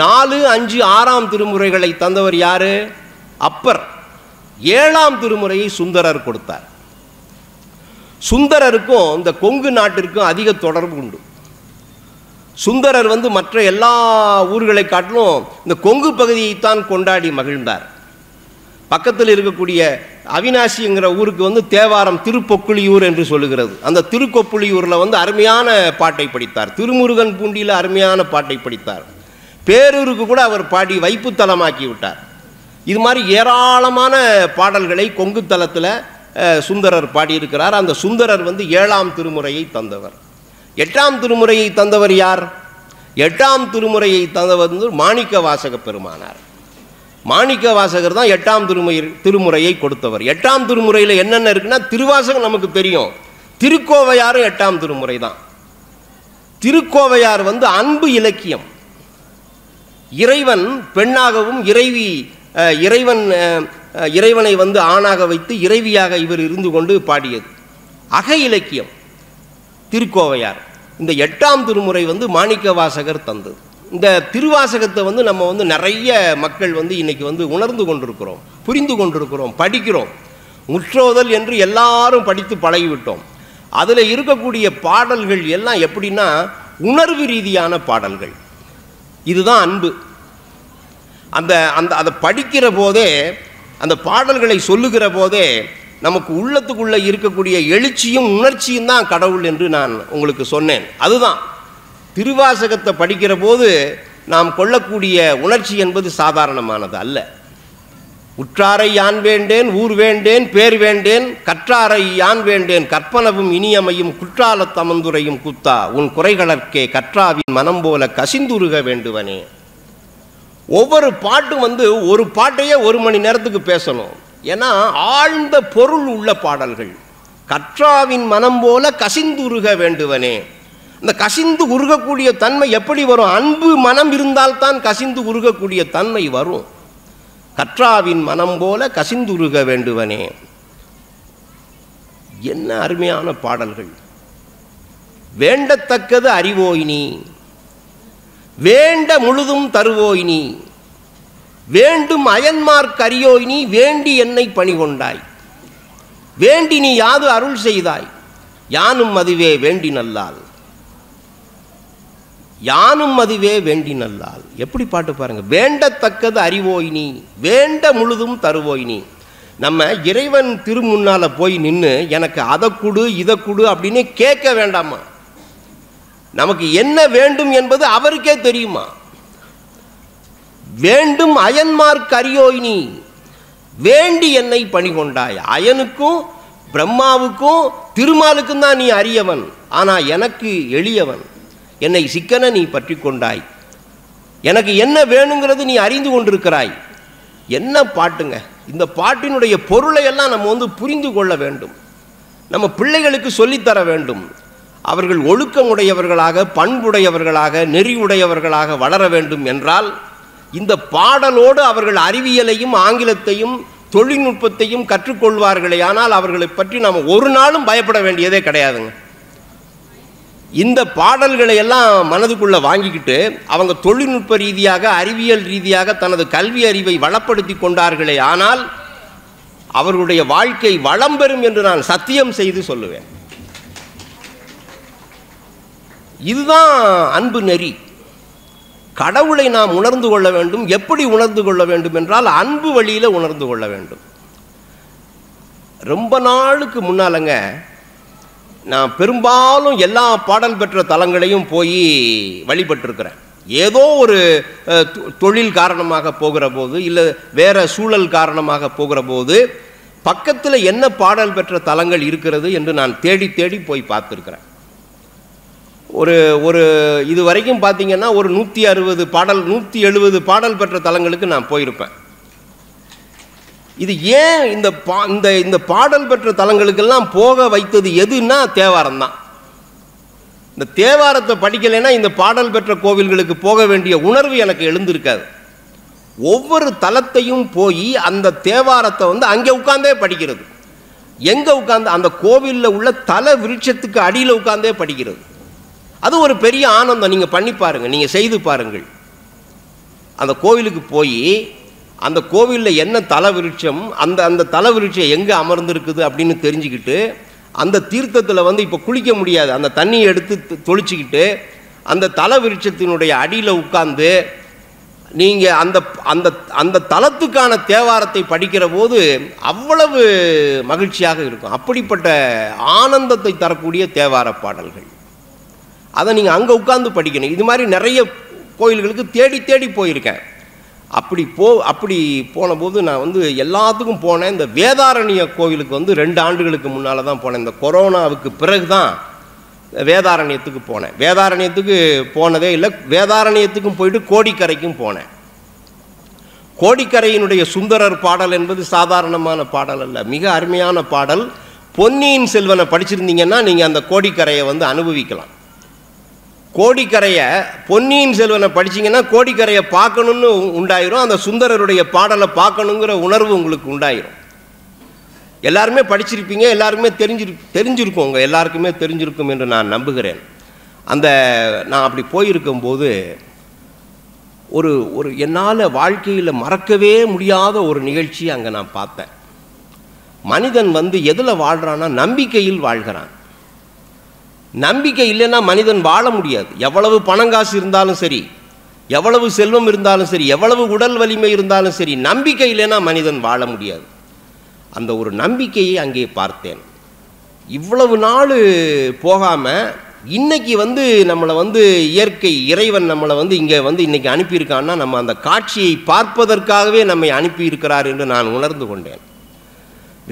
4, 5, 6ஆம் திருமுறைகளை தந்தவர் யாரு? அப்பர். 7ஆம் திருமுறையை சுந்தரர் கொடுத்தார். சுந்தரருக்கும் இந்த கொங்கு நாட்டிற்கும் அதிக தொடர்பு உண்டு. சுந்தரர் மற்ற எல்லா ஊர்களை காட்டிலும் இந்த கொங்கு பகுதியைத்தான் கொண்டாடி மகிழ்ந்தார். பக்கத்தில் இருக்கக்கூடிய அவினாசிங்கிற ஊருக்கு தேவாரம் திருப்பொக்குளியூர் என்று சொல்லுகிறது. அந்த திருக்கொப்புளியூரில் அருமையான பாட்டை படித்தார். திருமுருகன் பூண்டியில் அருமையான பாட்டை படித்தார். பேரூருக்கு கூட அவர் பாடி வைப்பு தலமாக்கி விட்டார். இது மாதிரி ஏராளமான பாடல்களை கொங்கு தலத்தில் சுந்தரர் பாடியிருக்கிறார். அந்த சுந்தரர் 7ஆம் திருமுறையை தந்தவர். 8ஆம் திருமுறையை தந்தவர் யார்? 8ஆம் திருமுறையை தந்தவர் மாணிக்க வாசக பெருமானார். மாணிக்க வாசகர் தான் 8ஆம் திருமுறையை கொடுத்தவர். 8ஆம் திருமுறையில் என்னென்ன இருக்குன்னா, திருவாசகம் நமக்கு தெரியும், திருக்கோவையாரும் 8ஆம் திருமுறை தான். திருக்கோவையார் அன்பு இலக்கியம். இறைவன் பெண்ணாகவும் இறைவனை ஆணாக வைத்து இறைவியாக இவர் இருந்து கொண்டு பாடியது அக இலக்கியம் திருக்கோவையார். இந்த 8ஆம் திருமுறை மாணிக்க வாசகர் தந்தது. இந்த திருவாசகத்தை நம்ம நிறைய மக்கள் இன்னைக்கு உணர்ந்து கொண்டிருக்கிறோம், புரிந்து கொண்டிருக்கிறோம், படிக்கிறோம். முற்றோதல் என்று எல்லாரும் படித்து பழகிவிட்டோம். அதில் இருக்கக்கூடிய பாடல்கள் எல்லாம் எப்படின்னா உணர்வு ரீதியான பாடல்கள். இதுதான் அன்பு. அந்த அந்த அதை படிக்கிற போதே, அந்த பாடல்களை சொல்லுகிற போதே நமக்கு உள்ளத்துக்குள்ளே இருக்கக்கூடிய எழுச்சியும் உணர்ச்சியும் தான் கடவுள் என்று நான் உங்களுக்கு சொன்னேன். அதுதான் திருவாசகத்தை படிக்கிற போது நாம் கொள்ளக்கூடிய உணர்ச்சி என்பது சாதாரணமானது அல்ல. உற்றாரை யான் வேண்டேன், ஊர் வேண்டேன், பேர் வேண்டேன், கற்றாரை யான் வேண்டேன், கற்பனவும் இனியமையும் குற்றால தமந்துரையும் குத்தா உன் குறைகளற்கே கற்றாவின் மனம் போல கசிந்துருக வேண்டுவனே. ஒவ்வொரு பாட்டும் ஒரு பாட்டையே 1 மணி நேரத்துக்கு பேசணும். ஏன்னா ஆழ்ந்த பொருள் உள்ள பாடல்கள். கற்றாவின் மனம் போல கசிந்துருக வேண்டுவனே. அந்த கசிந்து உருகக்கூடிய தன்மை எப்படி வரும்? அன்பு மனம் இருந்தால்தான் கசிந்து உருகக்கூடிய தன்மை வரும். கற்றாவின் மனம் போல கசிந்துருக வேண்டுவனே. என்ன அருமையான பாடல்கள்! வேண்டத்தக்கது அறிவோயினி, வேண்ட முழுதும் தருவோயினி, வேண்டும் அயன்மார்க் அறியோயினி, வேண்டி என்னை பணிகொண்டாய், வேண்டி நீ யாது அருள் செய்தாய், யானும் அதுவே வேண்டி நல்லால், யானும் அதுவே வேண்டி நல்லால். எப்படி பாட்டு பாருங்க! வேண்டத்தக்கது அறிவோயினி, வேண்ட முழுதும் தருவோயினி. நம்ம இறைவன் திருமுன்னால போய் நின்று எனக்கு அதை கொடு இதை கொடு அப்படின்னு கேட்க வேண்டாமா? நமக்கு என்ன வேண்டும் என்பது அவருக்கே தெரியுமா? வேண்டும் அயன்மார்க் அறியோயினி, வேண்டி என்னை பணிகொண்டாய். அயனுக்கும் பிரம்மாவுக்கும் திருமாலுக்கும் தான் நீ அரியவன், ஆனால் எனக்கு எளியவன், என்னை சிக்கன நீ பற்றி கொண்டாய், எனக்கு என்ன வேணுங்கிறது நீ அறிந்து கொண்டிருக்கிறாய். என்ன பாட்டுங்க! இந்த பாட்டினுடைய பொருளை எல்லாம் நம்ம புரிந்து கொள்ள வேண்டும். நம்ம பிள்ளைகளுக்கு சொல்லித்தர வேண்டும். அவர்கள் ஒழுக்கமுடையவர்களாக, பண்புடையவர்களாக, நெறியுடையவர்களாக வளர வேண்டும் என்றால் இந்த பாடலோடு அவர்கள் அறிவியலையும் ஆங்கிலத்தையும் தொழில்நுட்பத்தையும் கற்றுக்கொள்வார்களே. ஆனால் அவர்களை பற்றி நாம் ஒரு நாளும் பயப்பட வேண்டியதே கிடையாதுங்க. இந்த பாடல்களை எல்லாம் மனதுக்குள்ளே வாங்கிக்கிட்டு அவங்க தொழில்நுட்ப ரீதியாக, அறிவியல் ரீதியாக தனது கல்வி அறிவை வளப்படுத்தி கொண்டார்களே. ஆனால் அவர்களுடைய வாழ்க்கை வளம் பெறும் என்று நான் சத்தியம் செய்து சொல்லுவேன். இதுதான் அன்பு நெறி. கடவுளை நாம் உணர்ந்து கொள்ள வேண்டும். எப்படி உணர்ந்து கொள்ள வேண்டும் என்றால் அன்பு வழியில் உணர்ந்து கொள்ள வேண்டும். ரொம்ப நாளுக்கு முன்னாலங்க நான் பெரும்பாலும் எல்லா பாடல் பெற்ற தலங்களையும் போய் வழிபட்டிருக்கிறேன். ஏதோ ஒரு தொழில் காரணமாக போகிற போது, இல்லை வேற சூழல் காரணமாக போகிற போது பக்கத்தில் என்ன பாடல் பெற்ற தலங்கள் இருக்கிறது என்று நான் தேடி தேடி போய் பார்த்துருக்கிறேன். ஒரு இது வரைக்கும் பார்த்தீங்கன்னா ஒரு 160 பாடல் 170 பாடல் பெற்ற தலங்களுக்கு நான் போயிருப்பேன். இது ஏன் இந்த பாடல் பெற்ற தலங்களுக்கெல்லாம் போக வைத்தது எதுன்னா தேவாரம் தான். இந்த தேவாரத்தை படிக்கலைன்னா இந்த பாடல் பெற்ற கோவில்களுக்கு போக வேண்டிய உணர்வு எனக்கு எழுந்திருக்காது. ஒவ்வொரு தலத்தையும் போய் அந்த தேவாரத்தை அங்கே உட்கார்ந்தே படிக்கிறது. எங்கே உட்கார்ந்து? அந்த கோவிலில் உள்ள தல விருட்சத்துக்கு அடியில் உட்கார்ந்தே படிக்கிறது. அது ஒரு பெரிய ஆனந்தம். நீங்கள் பண்ணி பாருங்கள், நீங்கள் செய்து பாருங்கள். அந்த கோவிலுக்கு போய் அந்த கோவிலில் என்ன தல விருட்சம், அந்த தல விருட்சம் எங்கே அமர்ந்திருக்குது அப்படின்னு தெரிஞ்சுக்கிட்டு, அந்த தீர்த்தத்தில் இப்போ குளிக்க முடியாது, அந்த தண்ணியை எடுத்து தொளிச்சிக்கிட்டு அந்த தல விருட்சத்தினுடைய அடியில் உட்கார்ந்து நீங்கள் அந்த தலத்துக்கான தேவாரத்தை படிக்கிற போது அவ்வளவு மகிழ்ச்சியாக இருக்கும். அப்படிப்பட்ட ஆனந்தத்தை தரக்கூடிய தேவார பாடல்கள். அதை நீங்கள் அங்கே உட்கார்ந்து படிக்கணும். இது மாதிரி நிறைய கோயில்களுக்கு தேடி தேடி போயிருக்கேன். அப்படி போன போது நான் எல்லாத்துக்கும் போனேன். இந்த வேதாரண்ய கோவிலுக்கு 2 ஆண்டுகளுக்கு முன்னால் தான் போனேன். இந்த கொரோனாவுக்கு பிறகு தான் வேதாரண்யத்துக்கு போனேன். வேதாரண்யத்துக்கு போனதே இல்லை. வேதாரண்யத்துக்கும் போயிட்டு கோடிக்கரைக்கும் போனேன். கோடிக்கரையினுடைய சுந்தரர் பாடல் என்பது சாதாரணமான பாடல் அல்ல, மிக அருமையான பாடல். பொன்னியின் செல்வனை படிச்சிருந்தீங்கன்னா நீங்கள் அந்த கோடிக்கரையை அனுபவிக்கலாம். கோடிக்கரையை பொன்னியின் செல்வனை படிச்சிங்கன்னா கோடிக்கரையை பார்க்கணுன்னு உண்டாயிரும். அந்த சுந்தரருடைய பாடலை பார்க்கணுங்கிற உணர்வு உங்களுக்கு உண்டாயிரும். எல்லாருமே படிச்சிருப்பீங்க, எல்லாருக்குமே தெரிஞ்சிருக்கும், உங்கள் எல்லாருக்குமே தெரிஞ்சிருக்கும் என்று நான் நம்புகிறேன். நான் அப்படி போயிருக்கும்போது ஒரு என்னால் வாழ்க்கையில் மறக்கவே முடியாத ஒரு நிகழ்ச்சி அங்கே நான் பார்த்தேன். மனிதன் எதில் வாழ்கிறான்னா நம்பிக்கையில் வாழ்கிறான். நம்பிக்கை இல்லைன்னா மனிதன் வாழ முடியாது. எவ்வளவு பணங்காசு இருந்தாலும் சரி, எவ்வளவு செல்வம் இருந்தாலும் சரி, எவ்வளவு உடல் வலிமை இருந்தாலும் சரி, நம்பிக்கை இல்லைன்னா மனிதன் வாழ முடியாது. அந்த ஒரு நம்பிக்கையை அங்கே பார்த்தேன். இவ்வளவு நாள் போகாமல் இன்னைக்கு நம்மளை இயற்கை இறைவன் நம்மளை இங்கே இன்னைக்கு அனுப்பியிருக்கான்னா நம்ம அந்த காட்சியை பார்ப்பதற்காகவே நம்மை அனுப்பியிருக்கிறார் என்று நான் உணர்ந்து கொண்டேன்.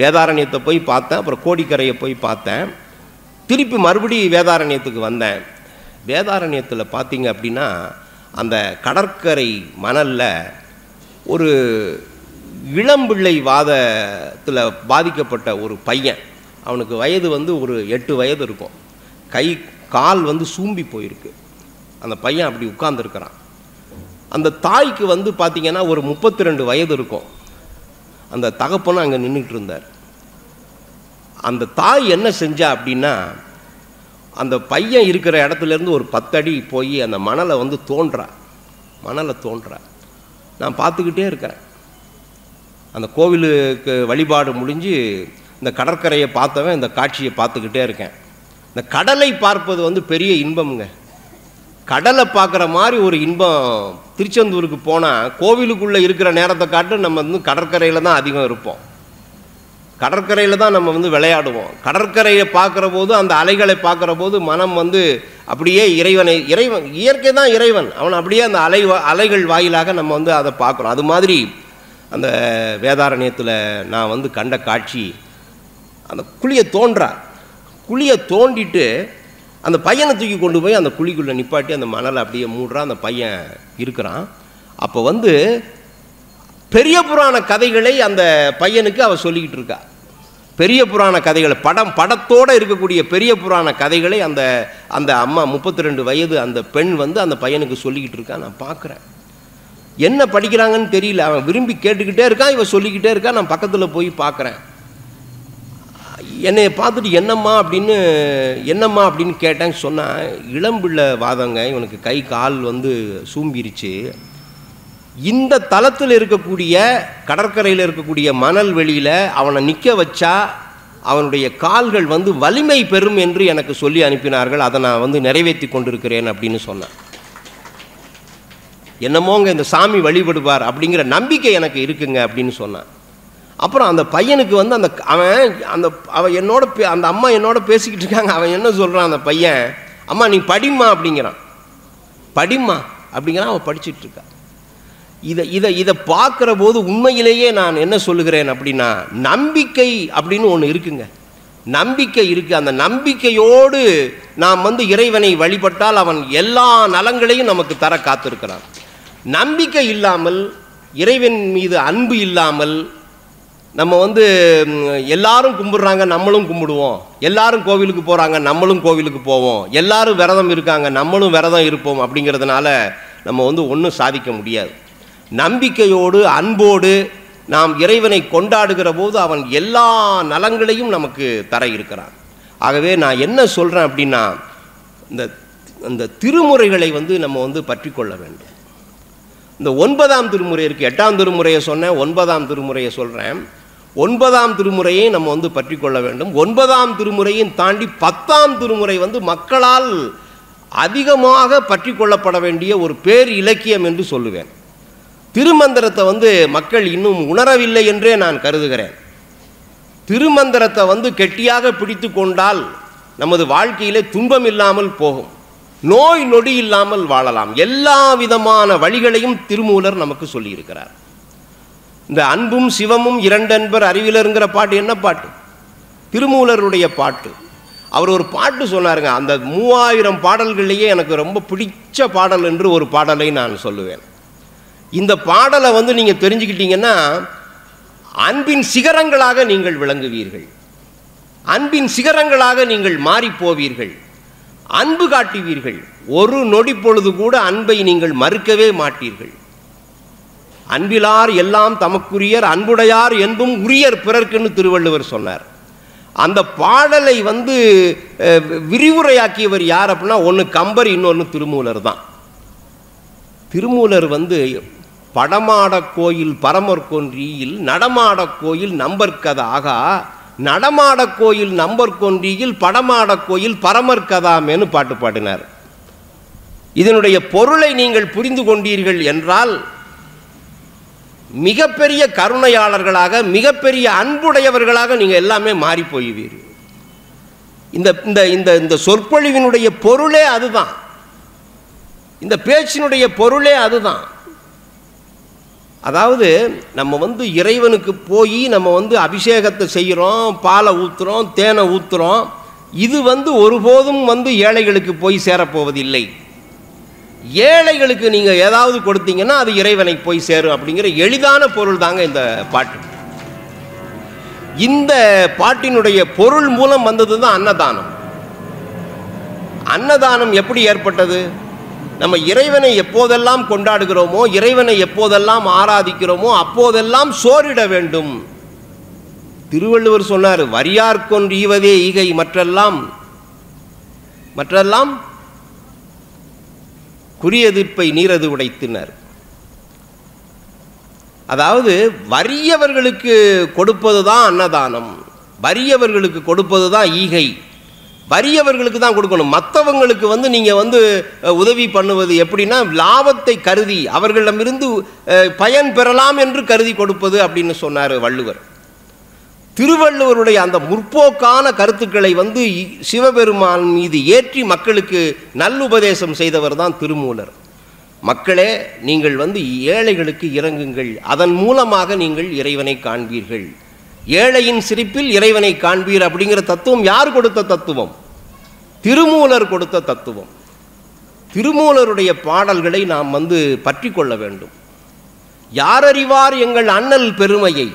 வேதாரண்யத்தை போய் பார்த்தேன், அப்புறம் கோடிக்கரையை போய் பார்த்தேன், திருப்பி மறுபடியும் வேதாரண்யத்துக்கு வந்தேன். வேதாரண்யத்தில் பார்த்தீங்க அப்படின்னா அந்த கடற்கரை மணலில் ஒரு இளம்பிள்ளை வாதத்தில் பாதிக்கப்பட்ட ஒரு பையன், அவனுக்கு வயது ஒரு 8 வயது இருக்கும், கை கால் சூம்பி போயிருக்கு. அந்த பையன் அப்படி உட்கார்ந்துருக்கிறான். அந்த தாய்க்கு பார்த்திங்கன்னா ஒரு 32 வயது இருக்கும். அந்த தகப்பனும் அங்கே நின்றுட்டு இருந்தார். அந்த தாய் என்ன செஞ்சா அப்படின்னா அந்த பையன் இருக்கிற இடத்துலேருந்து ஒரு 10 அடி போய் அந்த மணலை தோன்றா. நான் பார்த்துக்கிட்டே இருக்கிறேன். அந்த கோவிலுக்கு வழிபாடு முடிஞ்சு இந்த கடற்கரையை பார்த்தவன் இந்த காட்சியை பார்த்துக்கிட்டே இருக்கேன். இந்த கடலை பார்ப்பது பெரிய இன்பம்ங்க. கடலை பார்க்குற மாதிரி ஒரு இன்பம் திருச்செந்தூருக்கு போனால் கோவிலுக்குள்ளே இருக்கிற நேரத்தை காட்டு நம்ம கடற்கரையில் தான் அதிகம் இருப்போம். கடற்கரையில் தான் நம்ம விளையாடுவோம். கடற்கரையை பார்க்குற போது, அந்த அலைகளை பார்க்குற போது மனம் அப்படியே இறைவன் இயற்கை தான் இறைவன், அவன் அப்படியே அந்த அலைகள் வாயிலாக நம்ம அதை பார்க்குறோம். அது மாதிரி அந்த வேதாரண்யத்தில் நான் கண்ட காட்சி, அந்த குழியை தோண்டிட்டு அந்த பையனை தூக்கி கொண்டு போய் அந்த குழிக்குள்ளே நிப்பாட்டி அந்த மணலை அப்படியே மூடுறான். அந்த பையன் இருக்கிறான். அப்போ பெரிய புராண கதைகளை அந்த பையனுக்கு அவ சொல்லிக்கிட்டு இருக்கா. பெரிய புராண கதைகளை படத்தோடு இருக்கக்கூடிய பெரிய புராண கதைகளை அந்த அம்மா 32 வயது அந்த பெண் அந்த பையனுக்கு சொல்லிக்கிட்டு இருக்கா. நான் பார்க்குறேன். என்ன படிக்கிறாங்கன்னு தெரியல, அவன் விரும்பி கேட்டுக்கிட்டே இருக்கான், இவன் சொல்லிக்கிட்டே இருக்கான். நான் பக்கத்தில் போய் பார்க்குறேன். என்னை பார்த்துட்டு என்னம்மா அப்படின்னு கேட்டேன். சொன்னான், இளம்பிள்ளை வாதங்க, இவனுக்கு கை கால் சூம்பிருச்சு. இந்த தளத்தில் இருக்கக்கூடிய கடற்கரையில் இருக்கக்கூடிய மணல் வெளியில் அவனை நிற்க வச்சா அவனுடைய கால்கள் வலிமை பெறும் என்று எனக்கு சொல்லி அனுப்பினார்கள். அதை நான் நிறைவேற்றி கொண்டிருக்கிறேன் அப்படின்னு சொன்னான். என்னமோங்க இந்த சாமி வழிபடுவார் அப்படிங்கிற நம்பிக்கை எனக்கு இருக்குங்க அப்படின்னு சொன்னான். அப்புறம் அந்த பையனுக்கு அவன் என்னோட அந்த அம்மா என்னோட பேசிக்கிட்டு இருக்காங்க. அவன் என்ன சொல்கிறான், அந்த பையன், அம்மா நீ படிம்மா அப்படிங்கிறான். அவன் படிச்சுட்டு இருக்கான். இதை பார்க்குற போது உண்மையிலேயே நான் என்ன சொல்லுகிறேன் அப்படின்னா, நம்பிக்கை அப்படின்னு ஒன்று இருக்குங்க. நம்பிக்கை இருக்குது. அந்த நம்பிக்கையோடு நாம் இறைவனை வழிபட்டால் அவன் எல்லா நலங்களையும் நமக்கு தர காத்திருக்கிறான். நம்பிக்கை இல்லாமல், இறைவன் மீது அன்பு இல்லாமல், நம்ம எல்லாரும் கும்பிடுறாங்க நம்மளும் கும்பிடுவோம், எல்லாரும் கோவிலுக்கு போகிறாங்க நம்மளும் கோவிலுக்கு போவோம், எல்லாரும் விரதம் இருக்காங்க நம்மளும் விரதம் இருப்போம் அப்படிங்கிறதுனால நம்ம ஒன்றும் சாதிக்க முடியாது. நம்பிக்கையோடு அன்போடு நாம் இறைவனை கொண்டாடுகிற போது அவன் எல்லா நலங்களையும் நமக்கு தர இருக்கிறான். ஆகவே நான் என்ன சொல்கிறேன் அப்படின்னா, இந்த திருமுறைகளை நம்ம பற்றி கொள்ள வேண்டும். இந்த 9ஆம் திருமுறை இருக்குது, 8ஆம் திருமுறையை சொன்னேன், 9ஆம் திருமுறையை சொல்கிறேன். 9ஆம் திருமுறையை நம்ம பற்றி கொள்ள வேண்டும். 9ஆம் திருமுறையும் தாண்டி 10ஆம் திருமுறை மக்களால் அதிகமாக பற்றி கொள்ளப்பட வேண்டிய ஒரு பேர் இலக்கியம் என்று சொல்லுவேன். திருமந்திரத்தை மக்கள் இன்னும் உணரவில்லை என்றே நான் கருதுகிறேன். திருமந்திரத்தை கெட்டியாக பிடித்து கொண்டால் நமது வாழ்க்கையிலே துன்பம் இல்லாமல் போகும், நோய் நொடி இல்லாமல் வாழலாம். எல்லா விதமான வழிகளையும் திருமூலர் நமக்கு சொல்லியிருக்கிறார். இந்த அன்பும் சிவமும் இரண்டன்பர் அறிவிலருங்கிற பாட்டு என்ன பாட்டு? திருமூலருடைய பாட்டு. அவர் ஒரு பாட்டு சொன்னாருங்க. அந்த 3000 பாடல்கள்லேயே எனக்கு ரொம்ப பிடிச்ச பாடல் என்று ஒரு பாடலை நான் சொல்லுவேன். இந்த பாடலை நீங்கள் தெரிஞ்சுக்கிட்டீங்கன்னா அன்பின் சிகரங்களாக நீங்கள் விளங்குவீர்கள், அன்பின் சிகரங்களாக நீங்கள் மாறிப்போவீர்கள், அன்பு காட்டுவீர்கள். ஒரு நொடி பொழுது கூட அன்பை நீங்கள் மறுக்கவே மாட்டீர்கள். அன்பிலார் எல்லாம் தமக்குரியர், அன்புடையார் என்பும் உரியர் பிறர்க்குன்னு திருவள்ளுவர் சொன்னார். அந்த பாடலை வந்து விரிவுரையாக்கியவர் யார் அப்படின்னா, ஒன்று கம்பர், இன்னொன்று திருமூலர் தான். திருமூலர் வந்து படமாட கோயில் பரமர் கொன்றியில் நடமாட கோயில் நம்பர்கத ஆகா, நடமாட கோயில் நம்பர் கொன்றியில் படமாட கோயில் பரமர் கதாமேனு பாட்டு பாடினார். இதனுடைய பொருளை நீங்கள் புரிந்து கொண்டீர்கள் என்றால் மிகப்பெரிய கருணையாளர்களாக, மிகப்பெரிய அன்புடையவர்களாக நீங்கள் எல்லாமே மாறி போய்வீர்கள். இந்த இந்த இந்த சொற்பொழிவினுடைய பொருளே அதுதான். இந்த பேச்சினுடைய பொருளே அதுதான். அதாவது நம்ம வந்து இறைவனுக்கு போய் நம்ம வந்து அபிஷேகத்தை செய்கிறோம், பாலை ஊற்றுறோம், தேனை ஊற்றுறோம். இது வந்து ஒருபோதும் வந்து ஏழைகளுக்கு போய் சேரப்போவதில்லை. ஏழைகளுக்கு நீங்கள் ஏதாவது கொடுத்தீங்கன்னா அது இறைவனை போய் சேரும் அப்படிங்கிற எளிதான பொருள் தாங்க இந்த பாட்டு. இந்த பாட்டினுடைய பொருள் மூலம் வந்தது தான் அன்னதானம். அன்னதானம் எப்படி ஏற்பட்டது? நம்ம இறைவனை எப்போதெல்லாம் கொண்டாடுகிறோமோ, இறைவனை எப்போதெல்லாம் ஆராதிக்கிறோமோ அப்போதெல்லாம் சோறிட வேண்டும். திருவள்ளுவர் சொன்னார், வரியார்கொன்று ஈவதே ஈகை மற்றெல்லாம் குறியெதிர்ப்பை நீரது உடைத்தினர். அதாவது வறியவர்களுக்கு கொடுப்பது தான் அன்னதானம், வறியவர்களுக்கு கொடுப்பது தான் ஈகை, வறியவர்களுக்கு தான் கொடுக்கணும். மற்றவங்களுக்கு வந்து நீங்கள் வந்து உதவி பண்ணுவது எப்படின்னா, லாபத்தை கருதி அவர்களிடமிருந்து பயன் பெறலாம் என்று கருதி கொடுப்பது அப்படின்னு சொன்னார் வள்ளுவர். திருவள்ளுவருடைய அந்த முற்போக்கான கருத்துக்களை வந்து சிவபெருமான் மீது ஏற்றி மக்களுக்கு நல்லுபதேசம் செய்தவர் தான் திருமூலர். மக்களே, நீங்கள் வந்து ஏழைகளுக்கு இறங்குங்கள், அதன் மூலமாக நீங்கள் இறைவனை காண்பீர்கள். ஏழையின் சிரிப்பில் இறைவனை காண்பீர் அப்படிங்கிற தத்துவம் யார் கொடுத்த தத்துவம்? திருமூலர் கொடுத்த தத்துவம். திருமூலருடைய பாடல்களை நாம் வந்து பற்றி கொள்ள வேண்டும். யார் அறிவார் எங்கள் அண்ணல் பெருமையை,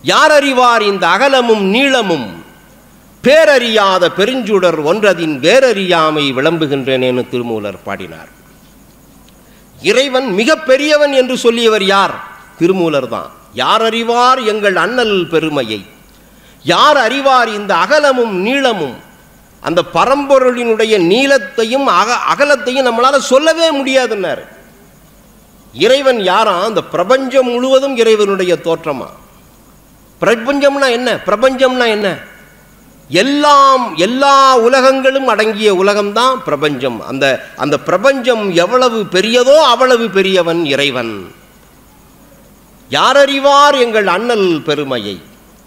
யார் அறிவார் இந்த அகலமும் நீளமும், பேரறியாத பெருஞ்சுடர் ஒன்றதின் வேரறியாமை விளம்புகின்றேனேன்னு திருமூலர் பாடினார். இறைவன் மிக பெரியவன் என்று சொல்லியவர் யார்? திருமூலர் தான். யார் அறிவார் எங்கள் அண்ணல் பெருமையை, யார் அறிவார் இந்த அகலமும் நீளமும், அந்த பரம்பொருளினுடைய நீளத்தையும் அகலத்தையும் நம்மளால சொல்லவே முடியாதுன்னார். இறைவன் யாரா? அந்த பிரபஞ்சம் முழுவதும் இறைவனுடைய தோற்றமா. பிரபஞ்சம்னா என்ன? பிரபஞ்சம்னா என்ன? எல்லா உலகங்களும் அடங்கிய உலகம்தான் பிரபஞ்சம். அந்த பிரபஞ்சம் எவ்வளவு பெரியதோ அவ்வளவு பெரியவன் இறைவன். யார் அறிவார் எங்கள் அண்ணல் பெருமையை,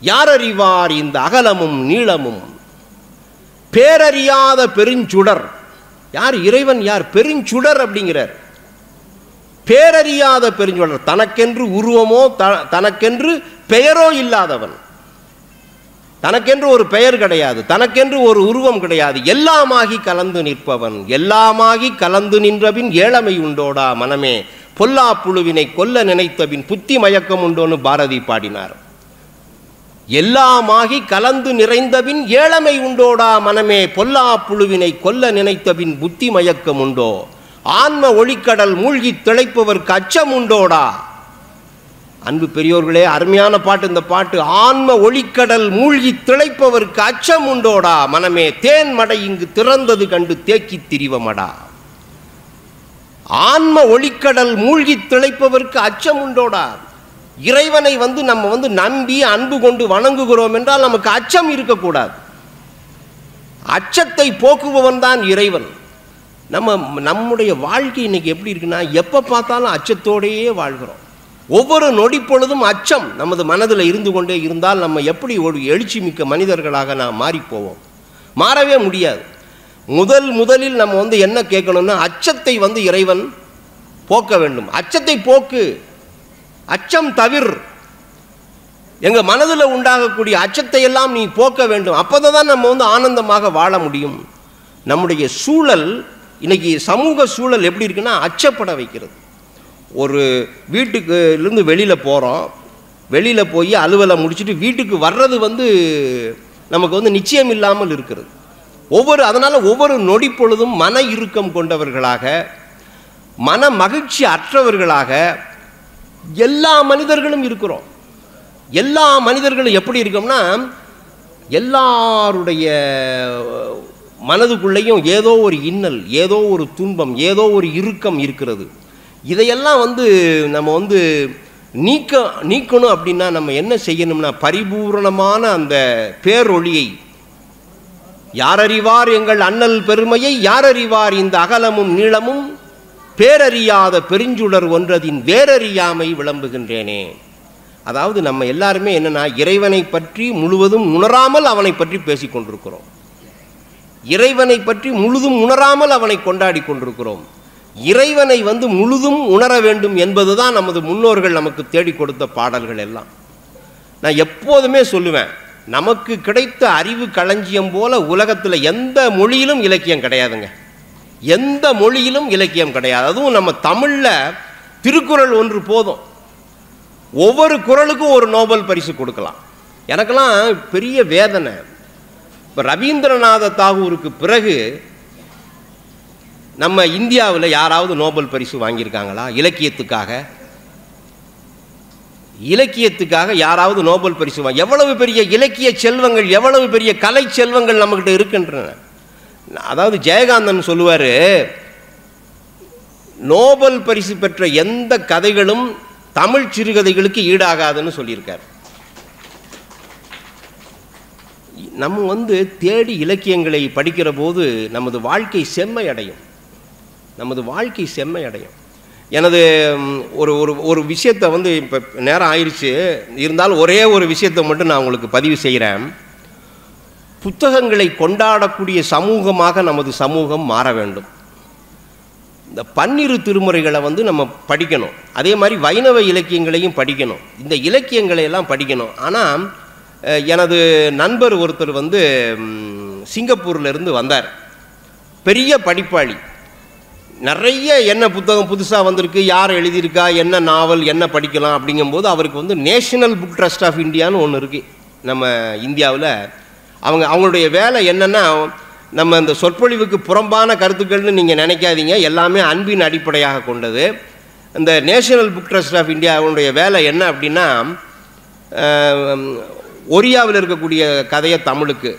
யார் அறிவார் இந்த அகலமும் நீளமும், பேரறியாத பெருஞ்சுடர். யார்? இறைவன். யார்? பெருஞ்சுடர் அப்படிங்கிறார். பேரறியாத பெருஞ்சுடர், தனக்கென்று உருவமோ தனக்கென்று பெயரோ இல்லாதவன். தனக்கென்று ஒரு பெயர் கிடையாது, தனக்கென்று ஒரு உருவம் கிடையாது. எல்லாமாகி கலந்து நிற்பவன். எல்லாமாகி கலந்து நின்றபின் ஏழமை உண்டோடா மனமே, பொல்லா புழுவினை கொல்ல நினைத்தபின் புத்தி மயக்கம் உண்டோன்னு பாரதி பாடினார். எல்லாமாகி கலந்து நிறைந்தபின் ஏழமை உண்டோடா மனமே, பொல்லா புழுவினை கொல்ல நினைத்தபின் புத்தி மயக்கம் உண்டோ, ஆன்ம ஒளிக்கடல் மூழ்கி திளைப்பவர்க்கு அச்சம் உண்டோடா. அன்பு பெரியோர்களே, அருமையான பாட்டு இந்த பாட்டு. ஆன்ம ஒளிக்கடல் மூழ்கி திளைப்பவர்க்கு அச்சம் உண்டோடா மனமே, தேன் மடை இங்கு திறந்தது கண்டு தேக்கி திரிவமடா. ஆன்ம ஒளிக்கடல் மூழ்கி திளைப்பவர்க்கு அச்சம் உண்டோடா. இறைவனை வந்து நம்ம வந்து நம்பி அன்பு கொண்டு வணங்குகிறோம் என்றால் நமக்கு அச்சம் இருக்கக்கூடாது. அச்சத்தை போக்குபவன் தான் இறைவன். நம்முடைய வாழ்க்கை இன்னைக்கு எப்படி இருக்குன்னா, எப்போ பார்த்தாலும் அச்சத்தோடையே வாழ்கிறோம். ஒவ்வொரு நொடி பொழுதும் அச்சம் நமது மனதில் இருந்து கொண்டே இருந்தால் நம்ம எப்படி ஒரு எழுச்சி மிக்க மனிதர்களாக நாம் மாறிப்போவோம்? மாறவே முடியாது. முதலில் நம்ம வந்து என்ன கேட்கணும்னா, அச்சத்தை வந்து இறைவன் போக்க வேண்டும். அச்சத்தை போக்கு, அச்சம் தவிர். எங்கள் மனதில் உண்டாகக்கூடிய அச்சத்தை எல்லாம் நீ போக்க வேண்டும். அப்போதான் நம்ம வந்து ஆனந்தமாக வாழ முடியும். நம்முடைய சூழல் இன்னைக்கு சமூக சூழல் எப்படி இருக்குன்னா, அச்சப்பட வைக்கிறது. ஒரு வீட்டுக்குலேருந்து வெளியில் போகிறோம், வெளியில் போய் அலுவலை முடிச்சுட்டு வீட்டுக்கு வர்றது வந்து நமக்கு வந்து நிச்சயம் இல்லாமல் இருக்கிறது. அதனால் ஒவ்வொரு நொடி பொழுதும் மன இறுக்கம் கொண்டவர்களாக, மன மகிழ்ச்சி அற்றவர்களாக எல்லா மனிதர்களும் இருக்கிறோம். எல்லா மனிதர்களும் எப்படி இருக்கோம்னா, எல்லாருடைய மனதுக்குள்ளேயும் ஏதோ ஒரு இன்னல், ஏதோ ஒரு துன்பம், ஏதோ ஒரு இறுக்கம் இருக்கிறது. இதையெல்லாம் நம்ம நீக்கணும் அப்படின்னா நம்ம என்ன செய்யணும்னா, பரிபூரணமான அந்த பேரொளியை, யாரறிவார் எங்கள் அண்ணல் பெருமையை, யாரறிவார் இந்த அகலமும் நீளமும், பேரறியாத பெருஞ்சுடர் ஒன்றதின் வேரறியாமை விளம்புகின்றேனே. அதாவது நம்ம எல்லாருமே என்னன்னா, இறைவனை பற்றி முழுவதும் உணராமல் அவனை பற்றி பேசிக் கொண்டிருக்கிறோம். இறைவனை பற்றி முழுதும் உணராமல் அவனை கொண்டாடி கொண்டிருக்கிறோம். இறைவனை முழுதும் உணர வேண்டும் என்பதுதான் நமது முன்னோர்கள் நமக்கு தேடி கொடுத்த பாடல்கள் எல்லாம். நான் எப்போதுமே சொல்லுவேன், நமக்கு கிடைத்த அறிவு களஞ்சியம் போல உலகத்தில் எந்த மொழியிலும் இலக்கியம் கிடையாதுங்க. எந்த மொழியிலும் இலக்கியம் கிடையாது. அதுவும் நம்ம தமிழில் திருக்குறள் ஒன்று போதும். ஒவ்வொரு குறளுக்கும் ஒரு நோபல் பரிசு கொடுக்கலாம். எனக்கெல்லாம் பெரிய வேதனை. இப்போ ரவீந்திரநாத தாகூருக்கு பிறகு நம்ம இந்தியாவில் யாராவது நோபல் பரிசு வாங்கியிருக்காங்களா? இலக்கியத்துக்காக யாராவது நோபல் பரிசு எவ்வளவு பெரிய இலக்கிய செல்வங்கள், எவ்வளவு பெரிய கலை செல்வங்கள் நம்மகிட்ட இருக்கின்றன. அதாவது ஜெயகாந்தன் சொல்லுவார், நோபல் பரிசு பெற்ற எந்த கதைகளும் தமிழ் சிறுகதைகளுக்கு ஈடாகாதுன்னு சொல்லியிருக்கார். நம்ம தேடி இலக்கியங்களை படிக்கிற போது நமது வாழ்க்கை செம்மையடையும். எனது ஒரு விஷயத்தை இப்போ நேரம் ஆயிடுச்சு, இருந்தாலும் ஒரே ஒரு விஷயத்தை மட்டும் நான் உங்களுக்கு பதிவு செய்கிறேன். புத்தகங்களை கொண்டாடக்கூடிய சமூகமாக நமது சமூகம் மாற வேண்டும். இந்த 12 திருமுறைகளை நம்ம படிக்கணும். அதே மாதிரி வைணவ இலக்கியங்களையும் படிக்கணும். இந்த இலக்கியங்களை எல்லாம் படிக்கணும். ஆனால் எனது நண்பர் ஒருத்தர் சிங்கப்பூர்லேருந்து வந்தார். பெரிய படிப்பாளி. நிறைய என்ன புத்தகம் புதுசாக வந்திருக்கு, யார் எழுதியிருக்கா, என்ன நாவல், என்ன படிக்கலாம் அப்படிங்கும்போது அவருக்கு நேஷனல் புக் ட்ரஸ்ட் ஆஃப் இந்தியான்னு ஒன்று இருக்குது நம்ம இந்தியாவில். அவங்களுடைய வேலை என்னென்னா, நம்ம இந்த சொற்பொழிவுக்கு புறம்பான கருத்துக்கள்னு நீங்கள் நினைக்காதீங்க, எல்லாமே அன்பின் அடிப்படையாக கொண்டது. இந்த நேஷனல் புக் ட்ரஸ்ட் ஆஃப் இந்தியாவுடைய வேலை என்ன அப்படின்னா, ஒரியாவில் இருக்கக்கூடிய கதையை தமிழுக்கு,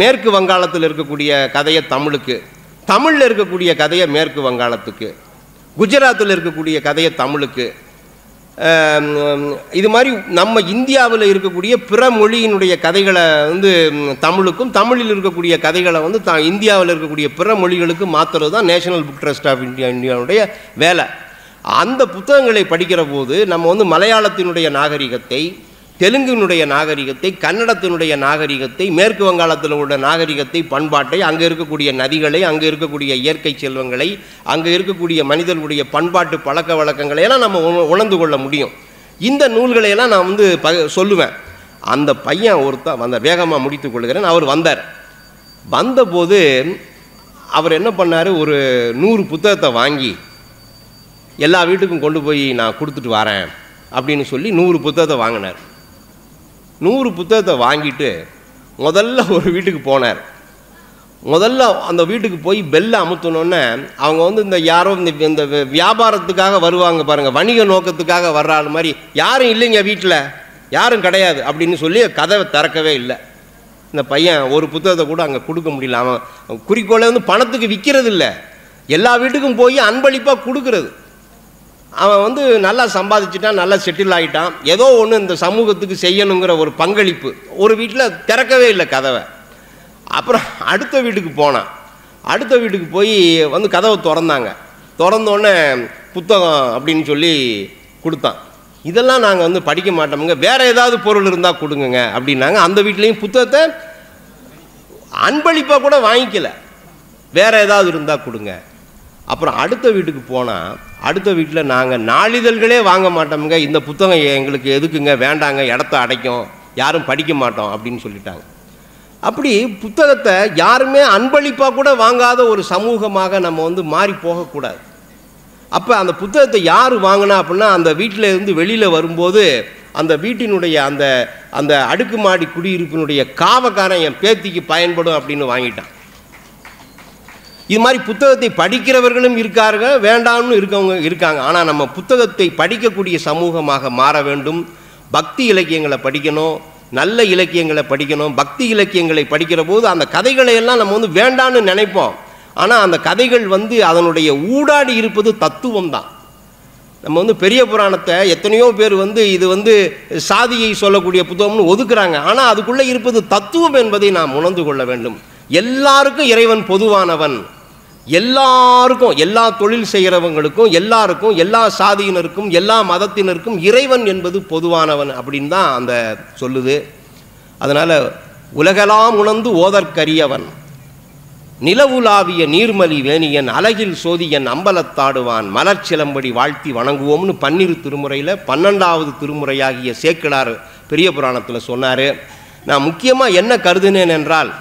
மேற்கு வங்காளத்தில் இருக்கக்கூடிய கதையை தமிழுக்கு, தமிழில் இருக்கக்கூடிய கதையை மேற்கு வங்காளத்துக்கு, குஜராத்தில் இருக்கக்கூடிய கதையை தமிழுக்கு, இது மாதிரி நம்ம இந்தியாவில் இருக்கக்கூடிய பிற மொழியினுடைய கதைகளை தமிழுக்கும், தமிழில் இருக்கக்கூடிய கதைகளை இந்தியாவில் இருக்கக்கூடிய பிற மொழிகளுக்கு மாற்றுறது தான் நேஷனல் புக் ட்ரஸ்ட் ஆஃப் இந்தியாவுடைய வேலை. அந்த புத்தகங்களை படிக்கிற போது நம்ம மலையாளத்தினுடைய நாகரிகத்தை, தெலுங்கினுடைய நாகரிகத்தை, கன்னடத்தினுடைய நாகரிகத்தை, மேற்கு வங்காளத்தில் உள்ள நாகரிகத்தை, பண்பாட்டை, அங்கே இருக்கக்கூடிய நதிகளை, அங்கே இருக்கக்கூடிய இயற்கை செல்வங்களை, அங்கே இருக்கக்கூடிய மனிதர்களுடைய பண்பாட்டு பழக்க வழக்கங்களை எல்லாம் நம்ம உணர்ந்து கொள்ள முடியும். இந்த நூல்களையெல்லாம் நான் சொல்லுவேன். அந்த பையன் ஒருத்தர் வந்தார், வேகமாக முடித்து கொள்கிறேன். அவர் வந்தபோது அவர் என்ன பண்ணார், ஒரு 100 புத்தகத்தை வாங்கி எல்லா வீட்டுக்கும் கொண்டு போய் நான் கொடுத்துட்டு வரேன் அப்படின்னு சொல்லி 100 புத்தகத்தை வாங்கினார். 100 புத்தகத்தை வாங்கிட்டு முதல்ல ஒரு வீட்டுக்கு போனார். முதல்ல அந்த வீட்டுக்கு போய் பெல்லை அமுத்தினோன்னே அவங்க இந்த யாரோ இந்த வியாபாரத்துக்காக வருவாங்க பாருங்கள், வணிக நோக்கத்துக்காக வர்ற ஆள் மாதிரி, யாரும் இல்லைங்க வீட்டில், யாரும் கிடையாது அப்படின்னு சொல்லி கதவை திறக்கவே இல்லை. இந்த பையன் ஒரு புத்தகத்தை கூட அங்கே கொடுக்க முடியல. அவன் குறிக்கோளை பணத்துக்கு விற்கிறது இல்லை, எல்லா வீட்டுக்கும் போய் அன்பளிப்பாக கொடுக்கறது. அவன் நல்லா சம்பாதிச்சிட்டான், நல்லா செட்டில் ஆகிட்டான், ஏதோ ஒன்று இந்த சமூகத்துக்கு செய்யணுங்கிற ஒரு பங்களிப்பு. ஒரு வீட்டில் திறக்கவே இல்லை கதவை. அப்புறம் அடுத்த வீட்டுக்கு போனான். அடுத்த வீட்டுக்கு போய் கதவை திறந்தோடனே புத்தகம் அப்படின்னு சொல்லி கொடுத்தான். இதெல்லாம் நாங்கள் படிக்க மாட்டோமுங்க, வேறு ஏதாவது பொருள் இருந்தால் கொடுங்க அப்படின்னாங்க. அந்த வீட்லேயும் புத்தகத்தை அன்பளிப்பாக கூட வாங்கிக்கல, வேறு ஏதாவது இருந்தால் கொடுங்க. அப்புறம் அடுத்த வீட்டுக்கு போனால், அடுத்த வீட்டில் நாங்கள் நாளிதழ்களே வாங்க மாட்டோமுங்க, இந்த புத்தகம் எங்களுக்கு எதுக்குங்க, வேண்டாங்க, இடத்த அடைக்கும், யாரும் படிக்க மாட்டோம் அப்படின்னு சொல்லிட்டாங்க. அப்படி புத்தகத்தை யாருமே அன்பளிப்பாக கூட வாங்காத ஒரு சமூகமாக நம்ம மாறி போகக்கூடாது. அப்போ அந்த புத்தகத்தை யார் வாங்கினா அப்படின்னா, அந்த வீட்டில் இருந்து வெளியில் வரும்போது அந்த வீட்டினுடைய அந்த அந்த அடுக்குமாடி குடியிருப்பினுடைய காவக்காரன் என் பேத்திக்கு பயன்படும் அப்படின்னு வாங்கிட்டான். இது மாதிரி புத்தகத்தை படிக்கிறவர்களும் இருக்கார்கள், வேண்டாம்னு இருக்கவங்க இருக்காங்க. ஆனால் நம்ம புத்தகத்தை படிக்கக்கூடிய சமூகமாக மாற வேண்டும். பக்தி இலக்கியங்களை படிக்கணும், நல்ல இலக்கியங்களை படிக்கணும். பக்தி இலக்கியங்களை படிக்கிற போது அந்த கதைகளை எல்லாம் நம்ம வந்து வேண்டான்னு நினைப்போம். ஆனால் அந்த கதைகள் வந்து அதனுடைய ஊடாடி இருப்பது தத்துவம் தான். நம்ம வந்து பெரிய புராணத்தை எத்தனையோ பேர் வந்து இது வந்து சாதியை சொல்லக்கூடிய புத்தகம்னு ஒதுக்குறாங்க. ஆனால் அதுக்குள்ளே இருப்பது தத்துவம் என்பதை நாம் உணர்ந்து கொள்ள வேண்டும். எல்லாருக்கும் இறைவன் பொதுவானவன். எல்லாருக்கும், எல்லா தொழில் செய்கிறவங்களுக்கும், எல்லாருக்கும், எல்லா சாதியினருக்கும், எல்லா மதத்தினருக்கும் இறைவன் என்பது பொதுவானவன் அப்படின்னு தான் அந்த சொல்லுது. அதனால் உலகெல்லாம் உணர்ந்து ஓதற்கரியவன், நிலவுலாவிய நீர்மலி வேணியன், அழகில் சோதியன் அம்பலத்தாடுவான், மலர்ச்சிலம்படி வாழ்த்தி வணங்குவோம்னு 12 திருமுறையில் 12வது திருமுறையாகிய சேக்கிழார் பெரிய புராணத்தில் சொன்னார். நான் முக்கியமாக என்ன கருதுனேன் என்றால்,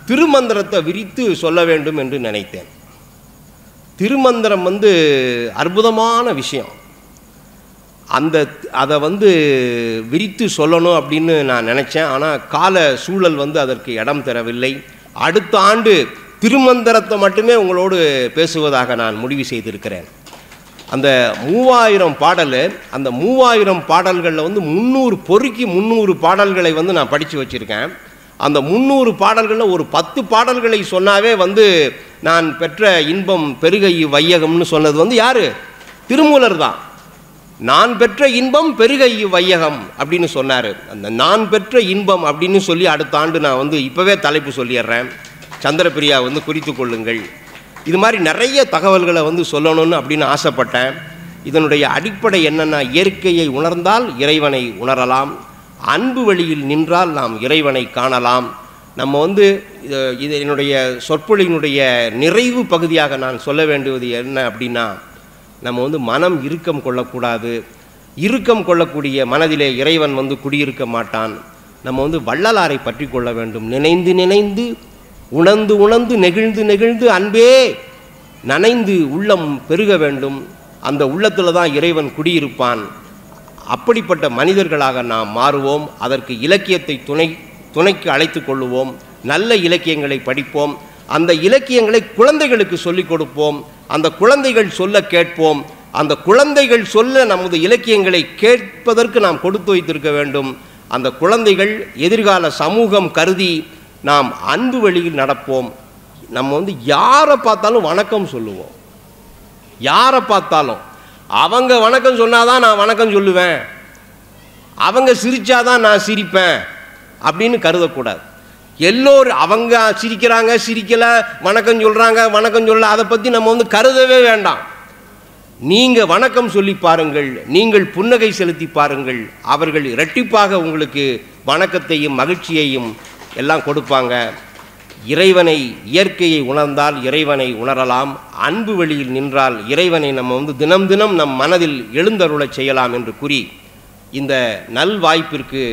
திருமந்திரத்தை விரித்து சொல்ல வேண்டும் என்று நினைத்தேன். திருமந்திரம் வந்து அற்புதமான விஷயம். அதை வந்து விரித்து சொல்லணும் அப்படின்னு நான் நினச்சேன். ஆனால் கால சூழல் வந்து அதற்கு இடம் தரவில்லை. அடுத்த ஆண்டு திருமந்திரத்தை மட்டுமே உங்களோடு பேசுவதாக நான் முடிவு செய்திருக்கிறேன். அந்த 3000 பாடல், அந்த 3000 பாடல்களில் வந்து 300 பாடல்களை வந்து நான் படித்து வச்சுருக்கேன். அந்த 300 பாடல்களில் ஒரு 10 பாடல்களை சொன்னாவே வந்து நான் பெற்ற இன்பம் பெருக வையகம்னு சொன்னது வந்து யார்? திருமூலர் தான். நான் பெற்ற இன்பம் பெருக வையகம் அப்படின்னு சொன்னார். அந்த நான் பெற்ற இன்பம் அப்படின்னு சொல்லி அடுத்த ஆண்டு நான் வந்து இப்போவே தலைப்பு சொல்லிடுறேன். சந்திரபிரியா வந்து குறித்து கொள்ளுங்கள். இது மாதிரி நிறைய தகவல்களை வந்து சொல்லணும்னு அப்படின்னு ஆசைப்பட்டேன். இதனுடைய அடிப்படை என்னென்னா, இயற்கையை உணர்ந்தால் இறைவனை உணரலாம், அன்பு வழியில் நின்றால் நாம் இறைவனை காணலாம். நம்ம வந்து இது என்னுடைய சொற்பொழியினுடைய நிறைவு பகுதியாக நான் சொல்ல வேண்டியது என்ன அப்படின்னா, நம்ம வந்து மனம் இறுக்கம் கொள்ளக்கூடாது. இறுக்கம் கொள்ளக்கூடிய மனதிலே இறைவன் வந்து குடியிருக்க மாட்டான். நம்ம வந்து வள்ளலாரை பற்றி கொள்ள வேண்டும். நினைந்து நினைந்து உணர்ந்து உணர்ந்து நெகிழ்ந்து நெகிழ்ந்து அன்பே நனைந்து உள்ளம் பெருக வேண்டும். அந்த உள்ளத்தில் தான் இறைவன் குடியிருப்பான். அப்படிப்பட்ட மனிதர்களாக நாம் மாறுவோம். அதற்கு இலக்கியத்தை துணைக்கு அழைத்து கொள்ளுவோம். நல்ல இலக்கியங்களை படிப்போம். அந்த இலக்கியங்களை குழந்தைகளுக்கு சொல்லிக் கொடுப்போம். அந்த குழந்தைகள் சொல்ல கேட்போம். அந்த குழந்தைகள் சொல்ல நமது இலக்கியங்களை கேட்பதற்கு நாம் கொடுத்து வைத்திருக்க வேண்டும். அந்த குழந்தைகள் எதிர்கால சமூகம் கருதி நாம் அன்பு வழியில் நடப்போம். நம்ம வந்து யாரை பார்த்தாலும் வணக்கம் சொல்லுவோம். யாரை பார்த்தாலும் அவங்க வணக்கம் சொன்னாதான் நான் வணக்கம் சொல்லுவேன், அவங்க சிரிச்சாதான் நான் சிரிப்பேன் அப்படின்னு கருதக்கூடாது. எல்லோரும் அவங்க சிரிக்கிறாங்க, சிரிக்கலை, வணக்கம் சொல்கிறாங்க, வணக்கம் சொல்ல, அதை பற்றி நம்ம வந்து கருதவே வேண்டாம். நீங்கள் வணக்கம் சொல்லி பாருங்கள், நீங்கள் புன்னகை செலுத்தி பாருங்கள், அவர்கள் இரட்டிப்பாக உங்களுக்கு வணக்கத்தையும் மகிழ்ச்சியையும் எல்லாம் கொடுப்பாங்க. இறைவனை, இயற்கையை உணர்ந்தால் இறைவனை உணரலாம். அன்பு வழியில் நின்றால் இறைவனை நம்ம வந்து தினம் தினம் நம் மனதில் எழுந்தருளச் செய்யலாம் என்று கூறி இந்த நல் வாய்ப்பிற்கு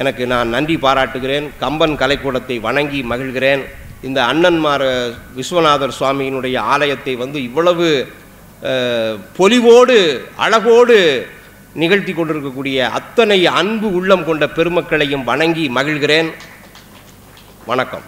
எனக்கு நான் நன்றி பாராட்டுகிறேன். கம்பன் கலைக்கூடத்தை வணங்கி மகிழ்கிறேன். இந்த அண்ணன்மார் விஸ்வநாதர் சுவாமியினுடைய ஆலயத்தை வந்து இவ்வளவு பொலிவோடு அழகோடு நிகழ்த்தி கொண்டிருக்கக்கூடிய அத்தனை அன்பு உள்ளம் கொண்ட பெருமக்களையும் வணங்கி மகிழ்கிறேன். வணக்கம்.